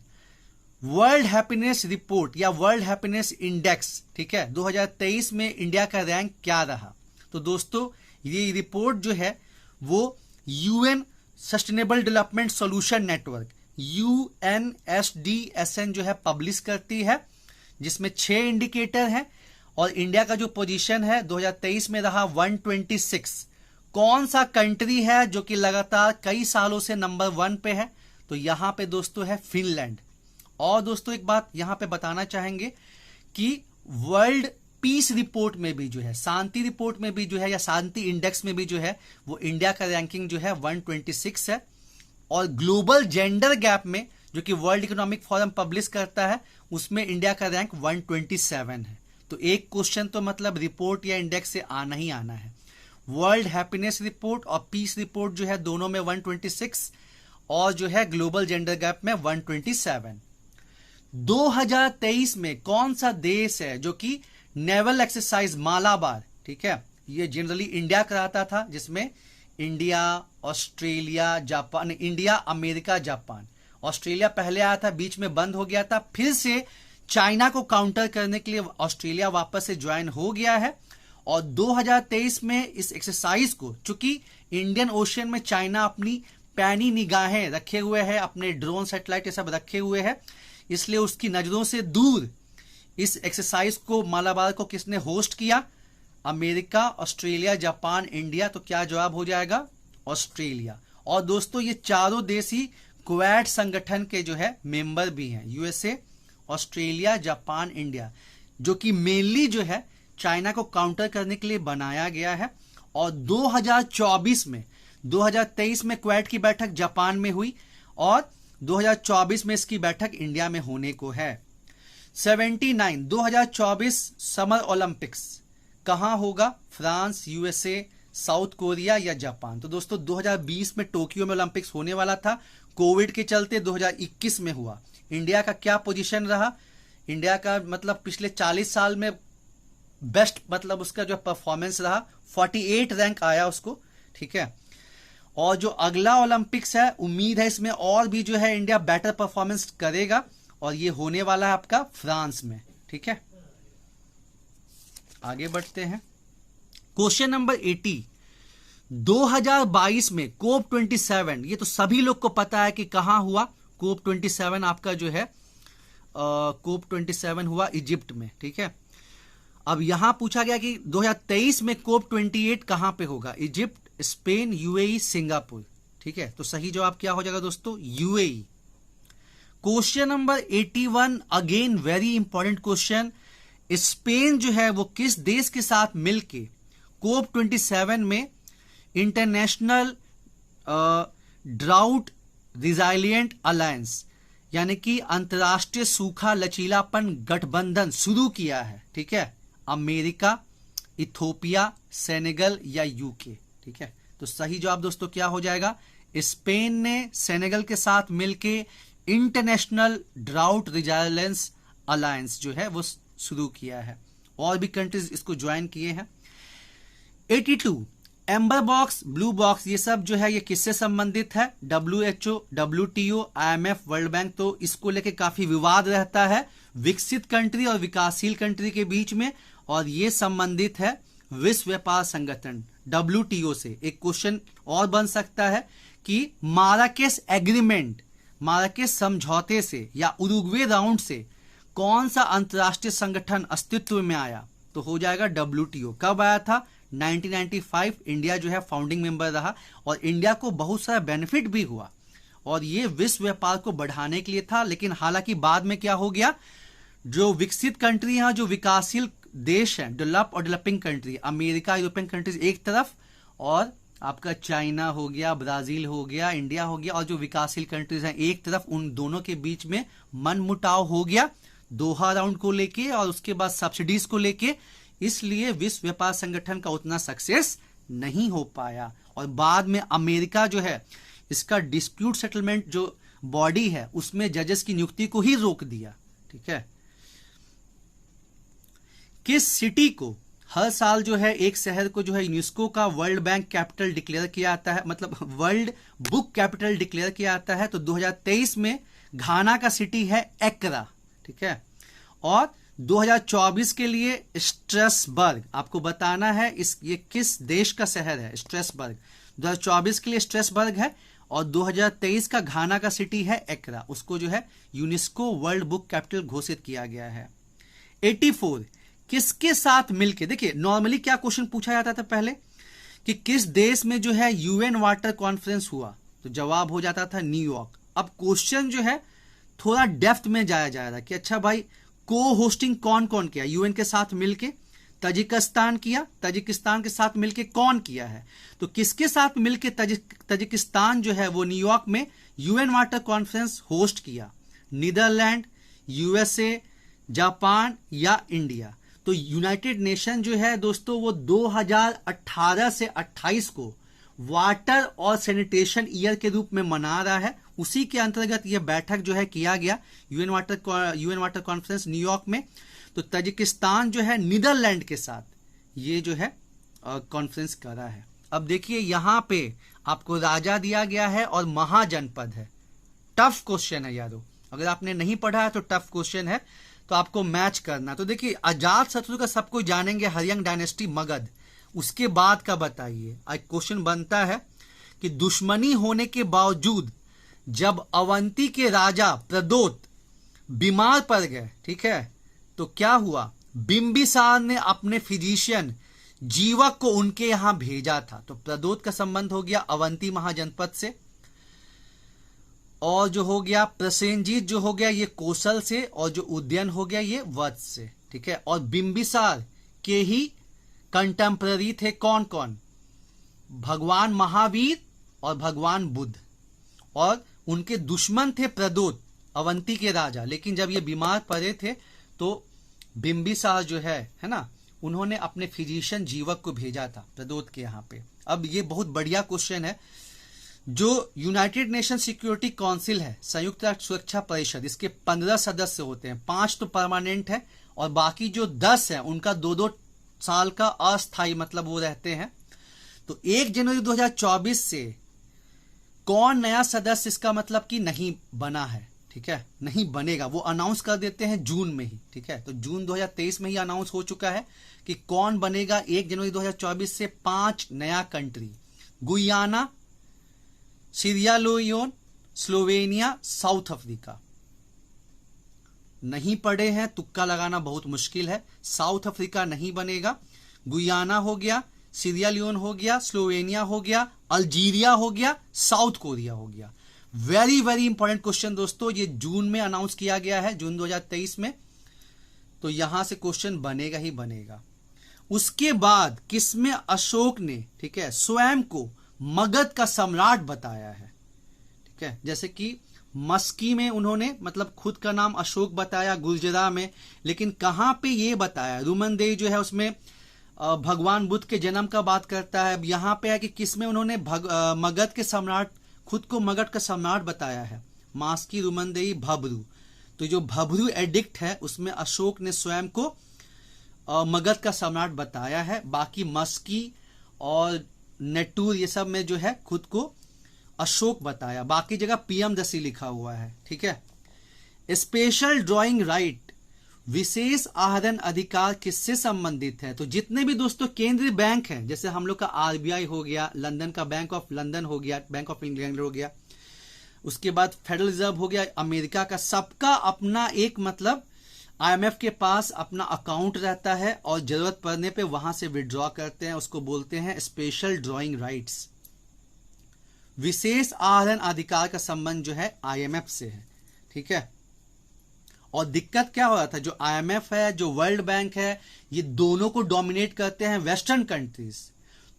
world happiness report या वर्ल्ड हैप्पीनेस इंडेक्स, ठीक है, 2023 में इंडिया का रैंक क्या रहा? तो दोस्तों ये रिपोर्ट जो है वो UN sustainable development solution network UNSDSN जो है पब्लिश करती है, जिसमें 6 इंडिकेटर हैं, और इंडिया का जो पोजीशन है 2023 में रहा 126। कौन सा कंट्री है जो कि लगातार कई सालों से नंबर 1 पे है? तो यहां पे दोस्तों है फिनलैंड। और दोस्तों एक बात यहां पे बताना चाहेंगे कि वर्ल्ड पीस रिपोर्ट में भी जो है, शांति रिपोर्ट में भी जो है, या शांति इंडेक्स में भी जो है, वो इंडिया का रैंकिंग जो है 126 है। और ग्लोबल जेंडर गैप में, जो कि वर्ल्ड इकोनॉमिक फोरम पब्लिश करता है, उसमें इंडिया का रैंक 127 है। तो एक क्वेश्चन तो मतलब रिपोर्ट या इंडेक्स से आना ही आना है। वर्ल्ड हैप्पीनेस रिपोर्ट और पीस रिपोर्ट जो है दोनों में 126, और जो है ग्लोबल जेंडर गैप में 127। 2023 में कौन सा देश है जो कि नेवल एक्सरसाइज मालाबार, ठीक है, ये जनरली इंडिया कराता था, जिसमें India, Australia, Japan, India, America, Japan. Australia पहले आया था, बीच में बंद हो गया था, फिर से चाइना को काउंटर करने के लिए ऑस्ट्रेलिया वापस से ज्वाइन हो गया है। और 2023 में इस एक्सरसाइज को, चूंकि इंडियन ओशियन में चाइना अपनी पैनी निगाहें रखे हुए है, अपने ड्रोन, सैटेलाइट ये सब रखे हुए है, इसलिए उसकी नजरों से दूर इस एक्सरसाइज को, मालाबार को किसने होस्ट किया? America, Australia, Japan, India. तो क्या जवाब हो जाएगा? ऑस्ट्रेलिया। और दोस्तों ये चारों देश ही क्वाड संगठन के जो है मेंबर भी हैं, यूएसए, ऑस्ट्रेलिया, जापान, इंडिया, जो कि मेनली जो है चाइना को काउंटर करने के लिए बनाया गया है। और 2024 में, 2023 में क्वाड की बैठक जापान में हुई, और 2024 में इसकी बैठक इंडिया में होने को है। 79, 2024 समर ओलंपिक्स कहां होगा? फ्रांस, यूएसए, साउथ कोरिया या जापान? तो दोस्तों 2020 में टोक्यो में ओलंपिक्स होने वाला था, कोविड के चलते 2021 में हुआ। इंडिया का क्या पोजीशन रहा? इंडिया का मतलब पिछले 40 साल में बेस्ट, मतलब उसका जो परफॉर्मेंस रहा, 48 रैंक आया उसको, ठीक है। और जो अगला ओलंपिक्स है, उम्मीद है इसमें और भी जो है इंडिया बेटर परफॉर्मेंस करेगा, और ये होने वाला है आपका फ्रांस में, ठीक है। आगे बढ़ते हैं। क्वेश्चन नंबर 80, 2022 में कोप 27, ये तो सभी लोग को पता है कि कहां हुआ। कोप 27 आपका जो है कोप 27 हुआ इजिप्ट में, ठीक है। अब यहां पूछा गया कि 2023 में कोप 28 कहां पे होगा? इजिप्ट, स्पेन, यूएई, सिंगापुर, ठीक है। तो सही जवाब क्या हो जाएगा दोस्तों? UAE. Question number 81 again very important question. Spain जो है वो किस देश के साथ मिलके कोप 27 में इंटरनेशनल ड्राउट रिजाइलिएंट अलायंस यानी कि अंतर्राष्ट्रीय सूखा लचीलापन गठबंधन शुरू किया है? ठीक है, अमेरिका, इथोपिया, सेनेगल या यूके। ठीक है, तो सही जवाब दोस्तों क्या हो जाएगा? स्पेन ने सेनेगल के साथ मिलके इंटरनेशनल ड्राउट रिजाइलेंस अलायंस जो है वो शुरू किया है। और भी कंट्रीज इसको ज्वाइन किए हैं। 82 एम्बर बॉक्स, ब्लू बॉक्स, ये सब जो है ये किससे संबंधित है? WHO, WTO, IMF, world bank. तो इसको लेके काफी विवाद रहता है विकसित कंट्री और विकासशील कंट्री के बीच में, और ये संबंधित है विश्व व्यापार संगठन WTO से। एक क्वेश्चन और बन सकता है कि माराकेश एग्रीमेंट, माराकेश समझौते से या उरुग्वे राउंड से कौन सा अंतरराष्ट्रीय संगठन अस्तित्व में आया? तो हो जाएगा WTO। कब आया था? 1995। इंडिया जो है फाउंडिंग मेंबर रहा और इंडिया को बहुत सारा बेनिफिट भी हुआ, और ये विश्व व्यापार को बढ़ाने के लिए था। लेकिन हालांकि बाद में क्या हो गया, जो विकसित कंट्री हैं, जो विकासशील देश हैं, डेवलप और developing country, America, European countries एक तरफ, और आपका चाइना हो गया, ब्राजील हो गया, इंडिया हो गया, और जो विकासशील कंट्रीज हैं एक तरफ, उन दोनों के बीच में मनमुटाव हो गया दोहा राउंड को लेके और उसके बाद सब्सिडीज को लेके। इसलिए विश्व व्यापार संगठन का उतना सक्सेस नहीं हो पाया, और बाद में अमेरिका जो है इसका डिस्प्यूट सेटलमेंट जो बॉडी है उसमें जजेस की नियुक्ति को ही रोक दिया। ठीक है, किस सिटी को हर साल जो है, एक शहर को जो है यूनेस्को का वर्ल्ड बैंक कैपिटल डिक्लेयर किया जाता है, मतलब वर्ल्ड बुक कैपिटल डिक्लेयर किया जाता है? तो 2023 में घाना का सिटी है एक्रा। ठीक है, और 2024 के लिए स्ट्रेसबर्ग, आपको बताना है ये किस देश का शहर है। स्ट्रेसबर्ग 2024 के लिए स्ट्रेसबर्ग है, और 2023 का घाना का सिटी है एक्रा। उसको जो है यूनेस्को वर्ल्ड बुक कैपिटल घोषित किया गया है। 84 किसके साथ मिलके, देखिए नॉर्मली क्या क्वेश्चन पूछा जाता था पहले कि किस देश में जो है UN वाटर कॉन्फ्रेंस हुआ, तो जवाब हो जाता था न्यूयॉर्क। अब क्वेश्चन जो है थोड़ा डेप्थ में जाया जा रहा है कि अच्छा भाई को होस्टिंग कौन कौन किया? यूएन के साथ मिलके तजिकिस्तान किया, तजिकिस्तान के साथ मिलके कौन किया है? तो किसके साथ मिलके तजिकिस्तान जो है वो न्यूयॉर्क में UN वाटर कॉन्फ्रेंस होस्ट किया? नीदरलैंड, USA, जापान या इंडिया? तो यूनाइटेड नेशन जो है दोस्तों वो 2018 से 28 को वाटर और सैनिटेशन ईयर के रूप में मना रहा है। उसी के अंतर्गत यह बैठक जो है किया गया UN वाटर कॉन्फ्रेंस न्यूयॉर्क में। तो तजिकिस्तान जो है नीदरलैंड के साथ ये जो है कॉन्फ्रेंस करा है। अब देखिए यहां पे आपको राजा दिया गया है और महाजनपद है। टफ क्वेश्चन है यारों, अगर आपने नहीं पढ़ा है तो टफ क्वेश्चन है, तो आपको मैच करना। तो देखिए अजात शत्रु का सबको जानेंगे, हरियंग डायनेस्टी मगध, उसके बाद का बताइए। एक क्वेश्चन बनता है कि दुश्मनी होने के बावजूद जब अवंती के राजा प्रदोत बीमार पड़ गए, ठीक है, तो क्या हुआ? बिंबिसार ने अपने फिजिशियन जीवक को उनके यहां भेजा था। तो प्रदोत का संबंध हो गया अवंती महाजनपद से, और जो हो गया प्रसेनजीत जो हो गया ये कौशल से, और जो उद्यन हो गया ये वत्स से। ठीक है, और बिंबिसार के ही कंटेम्पररी थे कौन कौन? भगवान महावीर और भगवान बुद्ध, और उनके दुश्मन थे प्रदोत, अवंती के राजा। लेकिन जब ये बीमार पड़े थे तो बिंबिसार जो है ना, उन्होंने अपने फिजिशियन जीवक को भेजा था प्रदोत के यहां पे। अब ये बहुत बढ़िया क्वेश्चन है। जो यूनाइटेड नेशन सिक्योरिटी काउंसिल है, संयुक्त राष्ट्र सुरक्षा परिषद, इसके 15 सदस्य होते हैं, 5 तो परमानेंट है और बाकी जो 10 है उनका 2-2 साल का अस्थायी मतलब वो रहते हैं। तो 1 जनवरी 2024 से कौन नया सदस्य इसका मतलब कि नहीं बना है, ठीक है, नहीं बनेगा, वो अनाउंस कर देते हैं जून में ही। ठीक है, तो जून 2023 में ही अनाउंस हो चुका है कि कौन बनेगा 1 जनवरी 2024 से। 5 नया country, Guyana, Sierra Leone, Slovenia, South Africa. नहीं पढ़े हैं, तुक्का लगाना बहुत मुश्किल है। साउथ अफ्रीका नहीं बनेगा, गुयाना हो गया, सीरिया लियोन हो गया, स्लोवेनिया हो गया, अल्जीरिया हो गया, साउथ कोरिया हो गया। वेरी वेरी इंपॉर्टेंट क्वेश्चन दोस्तों, ये जून में अनाउंस किया गया है, जून 2023 में, तो यहां से क्वेश्चन बनेगा ही बनेगा। उसके बाद किसमें अशोक ने, ठीक है, स्वयं को मगध का सम्राट बताया है, ठीक है, जैसे कि मस्की में उन्होंने मतलब खुद का नाम अशोक बताया, गुर्जरा में, लेकिन कहां पे ये बताया, रुमनदेही जो है उसमें भगवान बुद्ध के जन्म का बात करता है। अब यहां पे है कि किसमें उन्होंने मगध के सम्राट, खुद को मगध का सम्राट बताया है, मास्की, रुमनदेही, भब्रू। तो जो भब्रू एडिक्ट है उसमें अशोक ने स्वयं को मगध का सम्राट बताया है। बाकी मस्की और नेटूर ये सब में जो है खुद को अशोक बताया, बाकी जगह पीएमदसी लिखा हुआ है, ठीक है। स्पेशल ड्राइंग राइट, विशेष आहरण अधिकार किससे संबंधित है? तो जितने भी दोस्तों केंद्रीय बैंक हैं, जैसे हम लोग का आरबीआई हो गया, लंदन का बैंक ऑफ लंदन हो गया, बैंक ऑफ इंग्लैंड हो गया, उसके बाद फेडरल रिजर्व हो गया अमेरिका का, सबका अपना एक मतलब आईएमएफ के पास अपना अकाउंट रहता है और जरूरत पड़ने पे वहां से विड्रॉ करते हैं, उसको बोलते हैं स्पेशल ड्रॉइंग राइट्स। विशेष आहरण अधिकार का संबंध जो है आईएमएफ से है, ठीक है। और दिक्कत क्या हो रहा था, जो आईएमएफ है, जो वर्ल्ड बैंक है, ये दोनों को डोमिनेट करते हैं वेस्टर्न कंट्रीज।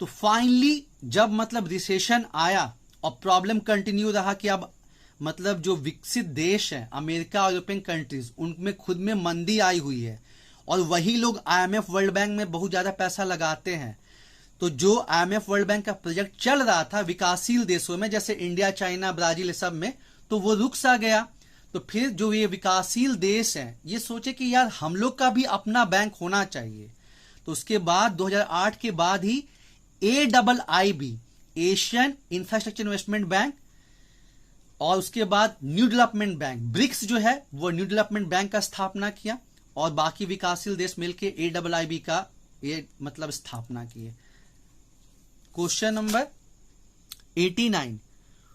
तो फाइनली जब मतलब रिसेशन आया और प्रॉब्लम कंटिन्यू रहा कि अब मतलब जो विकसित देश है अमेरिका और यूरोपियन कंट्रीज, उनमें खुद में मंदी आई हुई है और वही लोग आईएमएफ वर्ल्ड बैंक में बहुत ज्यादा पैसा लगाते हैं। तो जो आईएमएफ वर्ल्ड बैंक का प्रोजेक्ट चल रहा था विकासशील देशों में जैसे इंडिया, चाइना, ब्राजील सब में, तो वो रुक सा गया। तो फिर जो ये विकासशील देश हैं ये सोचे कि यार हम लोग का भी अपना बैंक होना चाहिए। तो उसके बाद 2008 के बाद ही AIIB, Asian infrastructure investment bank, और उसके बाद न्यू डेवलपमेंट बैंक, ब्रिक्स जो है वो न्यू डेवलपमेंट बैंक का स्थापना किया और बाकी विकासशील देश मिलकर AIIB का ये मतलब स्थापना किए। क्वेश्चन नंबर 89,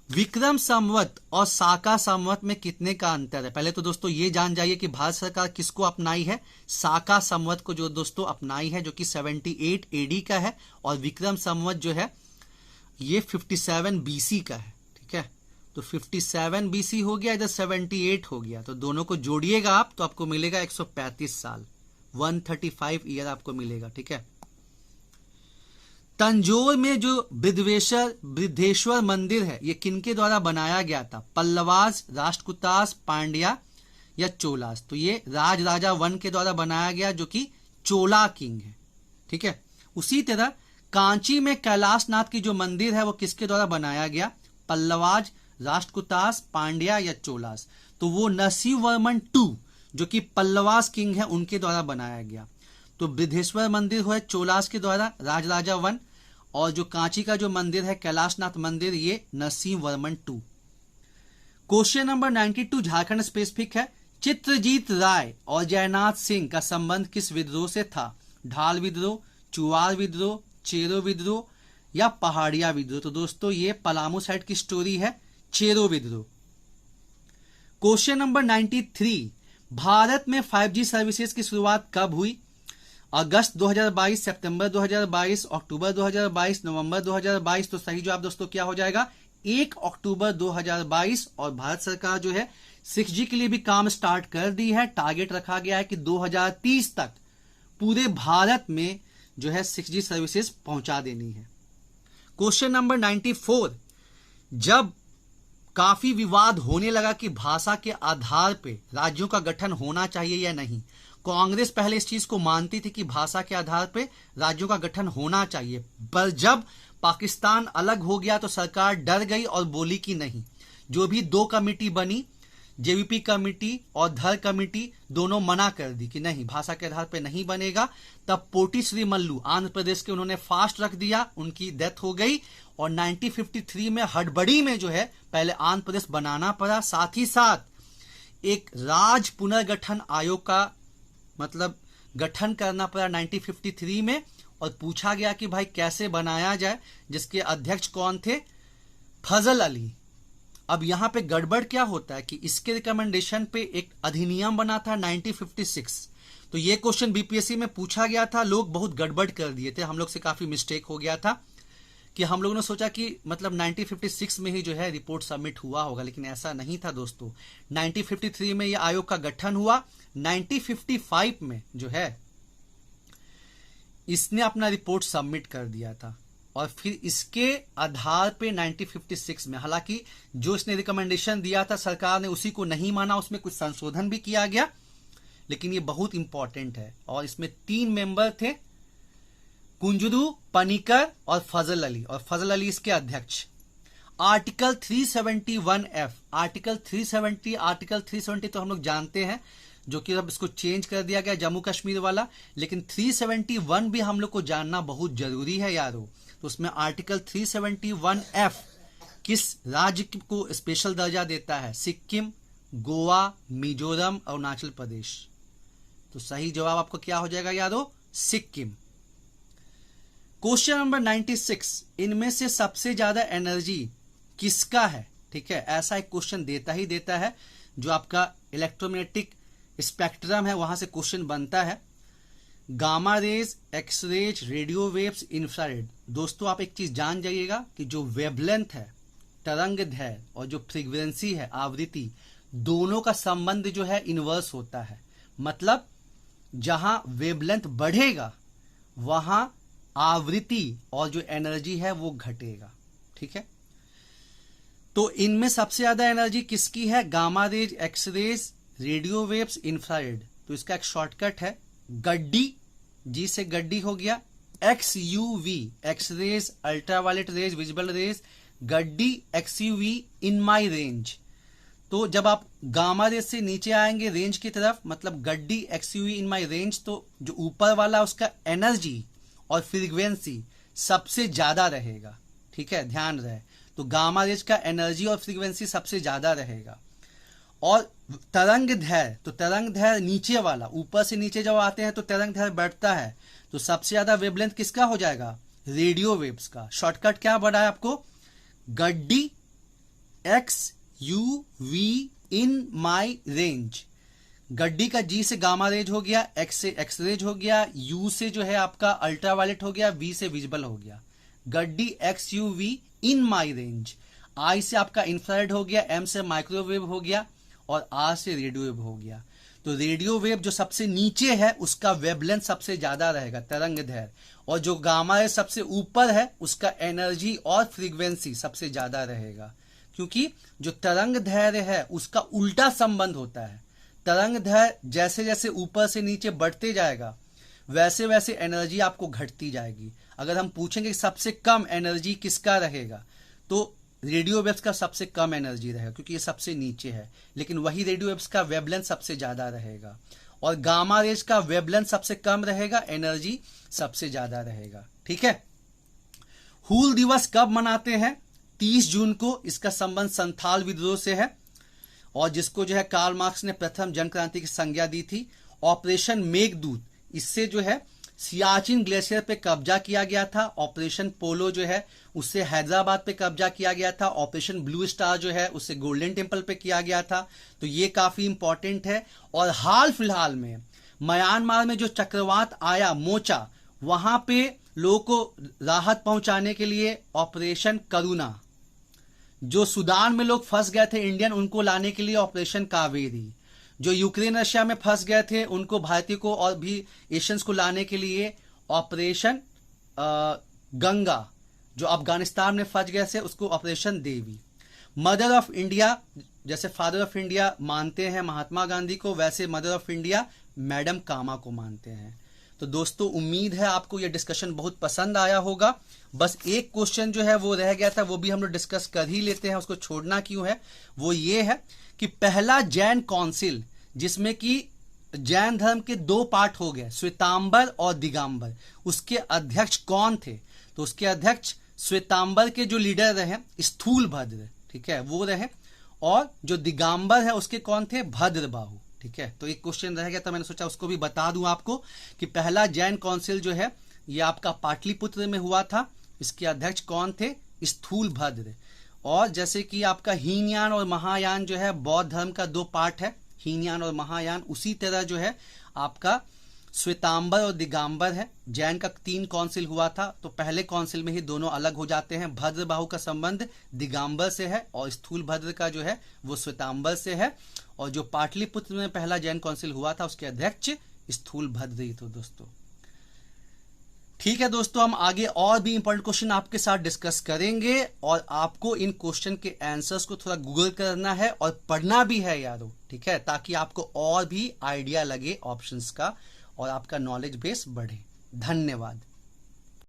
विक्रम संवत और साका संवत में कितने का अंतर है? पहले तो दोस्तों ये जान जाइए कि भारत सरकार किसको अपनाई है, साका संवत को जो दोस्तों अपनाई है, जो कि 78 AD का है, और विक्रम संवत जो है ये 57 BC का है, ठीक है। तो 57 BC हो गया, इधर 78 हो गया, तो दोनों को जोड़िएगा आप तो आपको मिलेगा 135 साल, 135 ईयर आपको मिलेगा, ठीक है। तंजौर में जो बृद्धेश्वर मंदिर है ये किनके द्वारा बनाया गया था? पल्लवास, राष्ट्रकूटास, पांड्या या चोलास? तो ये राजा 1 के द्वारा बनाया गया जो कि चोला किंग है, ठीक है। उसी तरह कांची में कैलाशनाथ की जो मंदिर है वो किसके द्वारा बनाया गया? पल्लवाज, राष्ट्रकूटास, पांड्या या चोलास? तो वो नरसिंहवर्मन 2 जो कि पल्लवास किंग है उनके द्वारा बनाया गया। तो बृद्धेश्वर मंदिर हुआ चोलास के द्वारा, राजा 1, और जो कांची का जो मंदिर है कैलाशनाथ मंदिर ये Narasimhavarman 2। Question number 92 Jharkhand specific है। चित्रजीत राय और जयनाथ सिंह का संबंध किस विद्रोह से था? ढाल विद्रोह, चुवार विद्रोह, चेरो विद्रोह या पहाड़िया विद्रोह? तो दोस्तों ये पलामू साइड की स्टोरी है, चेरो विद्रोह। क्वेश्चन नंबर 93, भारत में 5G सर्विसेज की शुरुआत कब हुई? अगस्त 2022, सितंबर 2022, अक्टूबर 2022, नवंबर 2022? तो सही जवाब दोस्तों क्या हो जाएगा? 1 अक्टूबर 2022। और भारत सरकार जो है 6G के लिए भी काम स्टार्ट कर दी है। टारगेट रखा गया है कि 2030 तक पूरे भारत में जो है 6G सर्विसेज पहुंचा देनी है। क्वेश्चन नंबर 94, जब काफी विवाद होने लगा कि भाषा के आधार पे राज्यों का गठन होना चाहिए या नहीं, कांग्रेस पहले इस चीज को मानती थी कि भाषा के आधार पे राज्यों का गठन होना चाहिए, पर जब पाकिस्तान अलग हो गया तो सरकार डर गई और बोली कि नहीं। जो भी 2 कमेटी बनी, जेवीपी कमेटी और धर कमेटी, दोनों मना कर दी कि नहीं भाषा के आधार पे नहीं बनेगा। तब पोटी श्री मल्लू आंध्र प्रदेश के उन्होंने फास्ट रख दिया, उनकी डेथ हो गई और 1953 में हड़बड़ी में जो है पहले आंध्र प्रदेश बनाना पड़ा। साथ ही साथ एक राज पुनर्गठन आयोग का मतलब गठन करना पड़ा 1953 में, और पूछा गया कि भाई कैसे बनाया जाए, जिसके अध्यक्ष कौन थे? फजल अली। अब यहां पे गड़बड़ क्या होता है कि इसके रिकमेंडेशन पे एक अधिनियम बना था 1956। तो ये क्वेश्चन बीपीएससी में पूछा गया था, लोग बहुत गड़बड़ कर दिए थे, हम लोग से काफी मिस्टेक हो गया था कि हम लोगों ने सोचा कि मतलब 1956 में ही जो है रिपोर्ट सबमिट हुआ होगा, लेकिन ऐसा नहीं था दोस्तों। 1953 में ये आयोग का गठन हुआ। 1955 में जो है इसने अपना रिपोर्ट सबमिट कर दिया था, और फिर इसके आधार पे 1956 में, हालांकि जो इसने रिकमेंडेशन दिया था सरकार ने उसी को नहीं माना, उसमें कुछ संशोधन भी किया गया, लेकिन ये बहुत इंपॉर्टेंट है। और इसमें 3 मेंबर थे, कुंजरू, पनिकर और फजल अली, और फजल अली इसके अध्यक्ष। आर्टिकल 371F, आर्टिकल 370 तो हम लोग जानते हैं, जो कि अब इसको चेंज कर दिया गया जम्मू कश्मीर वाला, लेकिन 371 भी हम लोग को जानना बहुत जरूरी है यारो। तो उसमें आर्टिकल 371F किस राज्य को स्पेशल दर्जा देता है? सिक्किम, गोवा, मिजोरम, अरुणाचल प्रदेश। तो सही जवाब आपको क्या हो जाएगा यारो? सिक्किम। क्वेश्चन नंबर 96, इनमें से सबसे ज्यादा एनर्जी किसका है? ठीक है, ऐसा एक क्वेश्चन देता ही देता है, जो आपका इलेक्ट्रोमैग्नेटिक स्पेक्ट्रम है वहां से क्वेश्चन बनता है। Gamma rays, X rays, radio waves, infrared. दोस्तों आप एक चीज जान जाइएगा कि जो वेवलेंथ है, तरंग दैर्घ्य, और जो फ्रीक्वेंसी है, आवृत्ति, दोनों का संबंध जो है इनवर्स होता है। मतलब जहां वेवलेंथ बढ़ेगा वहां आवृत्ति और जो एनर्जी है वो घटेगा। ठीक है, तो इनमें सबसे ज्यादा एनर्जी किसकी है? Gamma rays, X rays, radio waves, infrared. तो इसका एक शॉर्टकट है गड्डी, जी से गड्डी हो गया, XUV, X rays, ultraviolet rays, visible rays, गड्डी XUV इन माई रेंज। तो जब आप गामा रेज से नीचे आएंगे रेंज की तरफ, मतलब गड्डी XUV इन माई रेंज, तो जो ऊपर वाला उसका एनर्जी और फ्रीक्वेंसी सबसे ज्यादा रहेगा। ठीक है, ध्यान रहे। तो गामा रेज का एनर्जी और फ्रीक्वेंसी सबसे ज्यादा रहेगा। और तरंग दैर्घ्य, तो तरंग दैर्घ्य नीचे वाला, ऊपर से नीचे जब आते हैं तो तरंग दैर्घ्य बढ़ता है, तो सबसे ज्यादा वेवलेंथ किसका हो जाएगा? रेडियो वेव्स का। शॉर्टकट क्या बढ़ा है आपको? गड्डी XUV इन माई रेंज। गड्डी का जी से गामा रेज हो गया, एक्स से एक्स रेज हो गया, यू से जो है आपका अल्ट्रावायलेट हो गया, वी से विजिबल हो गया। गड्डी XUV इन माई रेंज। आई से आपका इंफ्रारेड हो गया, एम से माइक्रोवेव हो गया, और आर से रेडियो वेव हो गया। तो रेडियो वेव जो सबसे नीचे है उसका वेवलेंथ सबसे ज्यादा रहेगा, तरंग दैर्घ्य, और जो गामा रेज सबसे ऊपर है उसका एनर्जी और फ्रीक्वेंसी सबसे ज्यादा रहेगा। क्योंकि जो तरंग दैर्घ्य है उसका उल्टा संबंध होता है। तरंग दैर्घ्य जैसे जैसे ऊपर से नीचे बढ़ते जाएगा वैसे वैसे एनर्जी आपको घटती जाएगी। अगर हम पूछेंगे सबसे कम एनर्जी किसका रहेगा, तो रेडियो वेव्स का सबसे कम एनर्जी रहेगा, क्योंकि ये सबसे नीचे है, लेकिन वही रेडियो वेव्स का वेवलेंथ सबसे ज्यादा रहेगा। और गामा रेज का वेवलेंथ सबसे कम रहेगा, एनर्जी सबसे ज्यादा रहेगा। ठीक है, हूल दिवस कब मनाते हैं? 30 जून को। इसका संबंध संथाल विद्रोह से है, और जिसको जो है कार्ल मार्क्स ने प्रथम जन क्रांति की संज्ञा दी थी। ऑपरेशन मेघदूत, इससे जो है सियाचिन ग्लेशियर पे कब्जा किया गया था। ऑपरेशन पोलो जो है उससे हैदराबाद पे कब्जा किया गया था। ऑपरेशन ब्लू स्टार जो है उससे गोल्डन टेम्पल पे किया गया था। तो ये काफी इंपॉर्टेंट है। और हाल फिलहाल में म्यांमार में जो चक्रवात आया मोचा, वहां पे लोगों को राहत पहुंचाने के लिए ऑपरेशन करुणा, जो सूडान में लोग फंस गए थे इंडियन, उनको लाने के लिए ऑपरेशन कावेरी, जो यूक्रेन रशिया में फंस गए थे उनको, भारतीय को और भी एशियंस को लाने के लिए ऑपरेशन गंगा, जो अफगानिस्तान में फंस गए थे उसको operation Devi. Mother of India, जैसे फादर ऑफ इंडिया मानते हैं महात्मा गांधी को, वैसे मदर ऑफ इंडिया मैडम कामा को मानते हैं। तो दोस्तों उम्मीद है आपको यह डिस्कशन बहुत पसंद आया होगा। बस एक क्वेश्चन जो है वो रह गया था, वो भी हम लोग डिस्कस कर ही लेते हैं, उसको छोड़ना क्यों है। वो ये है कि पहला जैन काउंसिल, जिसमें कि जैन धर्म के 2 पार्ट हो गए, श्वेतांबर और दिगंबर, उसके अध्यक्ष कौन थे? तो उसके अध्यक्ष श्वेतांबर के जो लीडर रहे स्थूलभद्र, ठीक है, वो रहे, और जो दिगंबर है उसके कौन थे? भद्रबाहु। ठीक है, तो एक क्वेश्चन रह गया था, मैंने सोचा उसको भी बता दूं आपको कि पहला जैन काउंसिल जो है ये आपका पाटलिपुत्र में हुआ था। इसके अध्यक्ष कौन थे? स्थूलभद्र। और जैसे कि आपका हीनयान और महायान जो है बौद्ध धर्म का 2 पार्ट है, हीनयान और महायान, उसी तरह जो है आपका श्वेतांबर और दिगंबर है। जैन का 3 काउंसिल हुआ था, तो पहले काउंसिल में ही दोनों अलग हो जाते हैं। भद्रबाहु का संबंध दिगंबर से है और स्थूल भद्र का जो है वो श्वेतांबर से है। और जो पाटलिपुत्र में पहला जैन काउंसिल हुआ था उसके अध्यक्ष स्थूल भद्र ही थे दोस्तों। ठीक है दोस्तों, हम आगे और भी इंपॉर्टेंट क्वेश्चन आपके साथ डिस्कस करेंगे और आपको इन क्वेश्चन के आंसर्स को थोड़ा गूगल करना है और पढ़ना भी है यारो, ठीक है, ताकि आपको और भी आइडिया लगे ऑप्शंस का और आपका नॉलेज बेस बढ़े। धन्यवाद।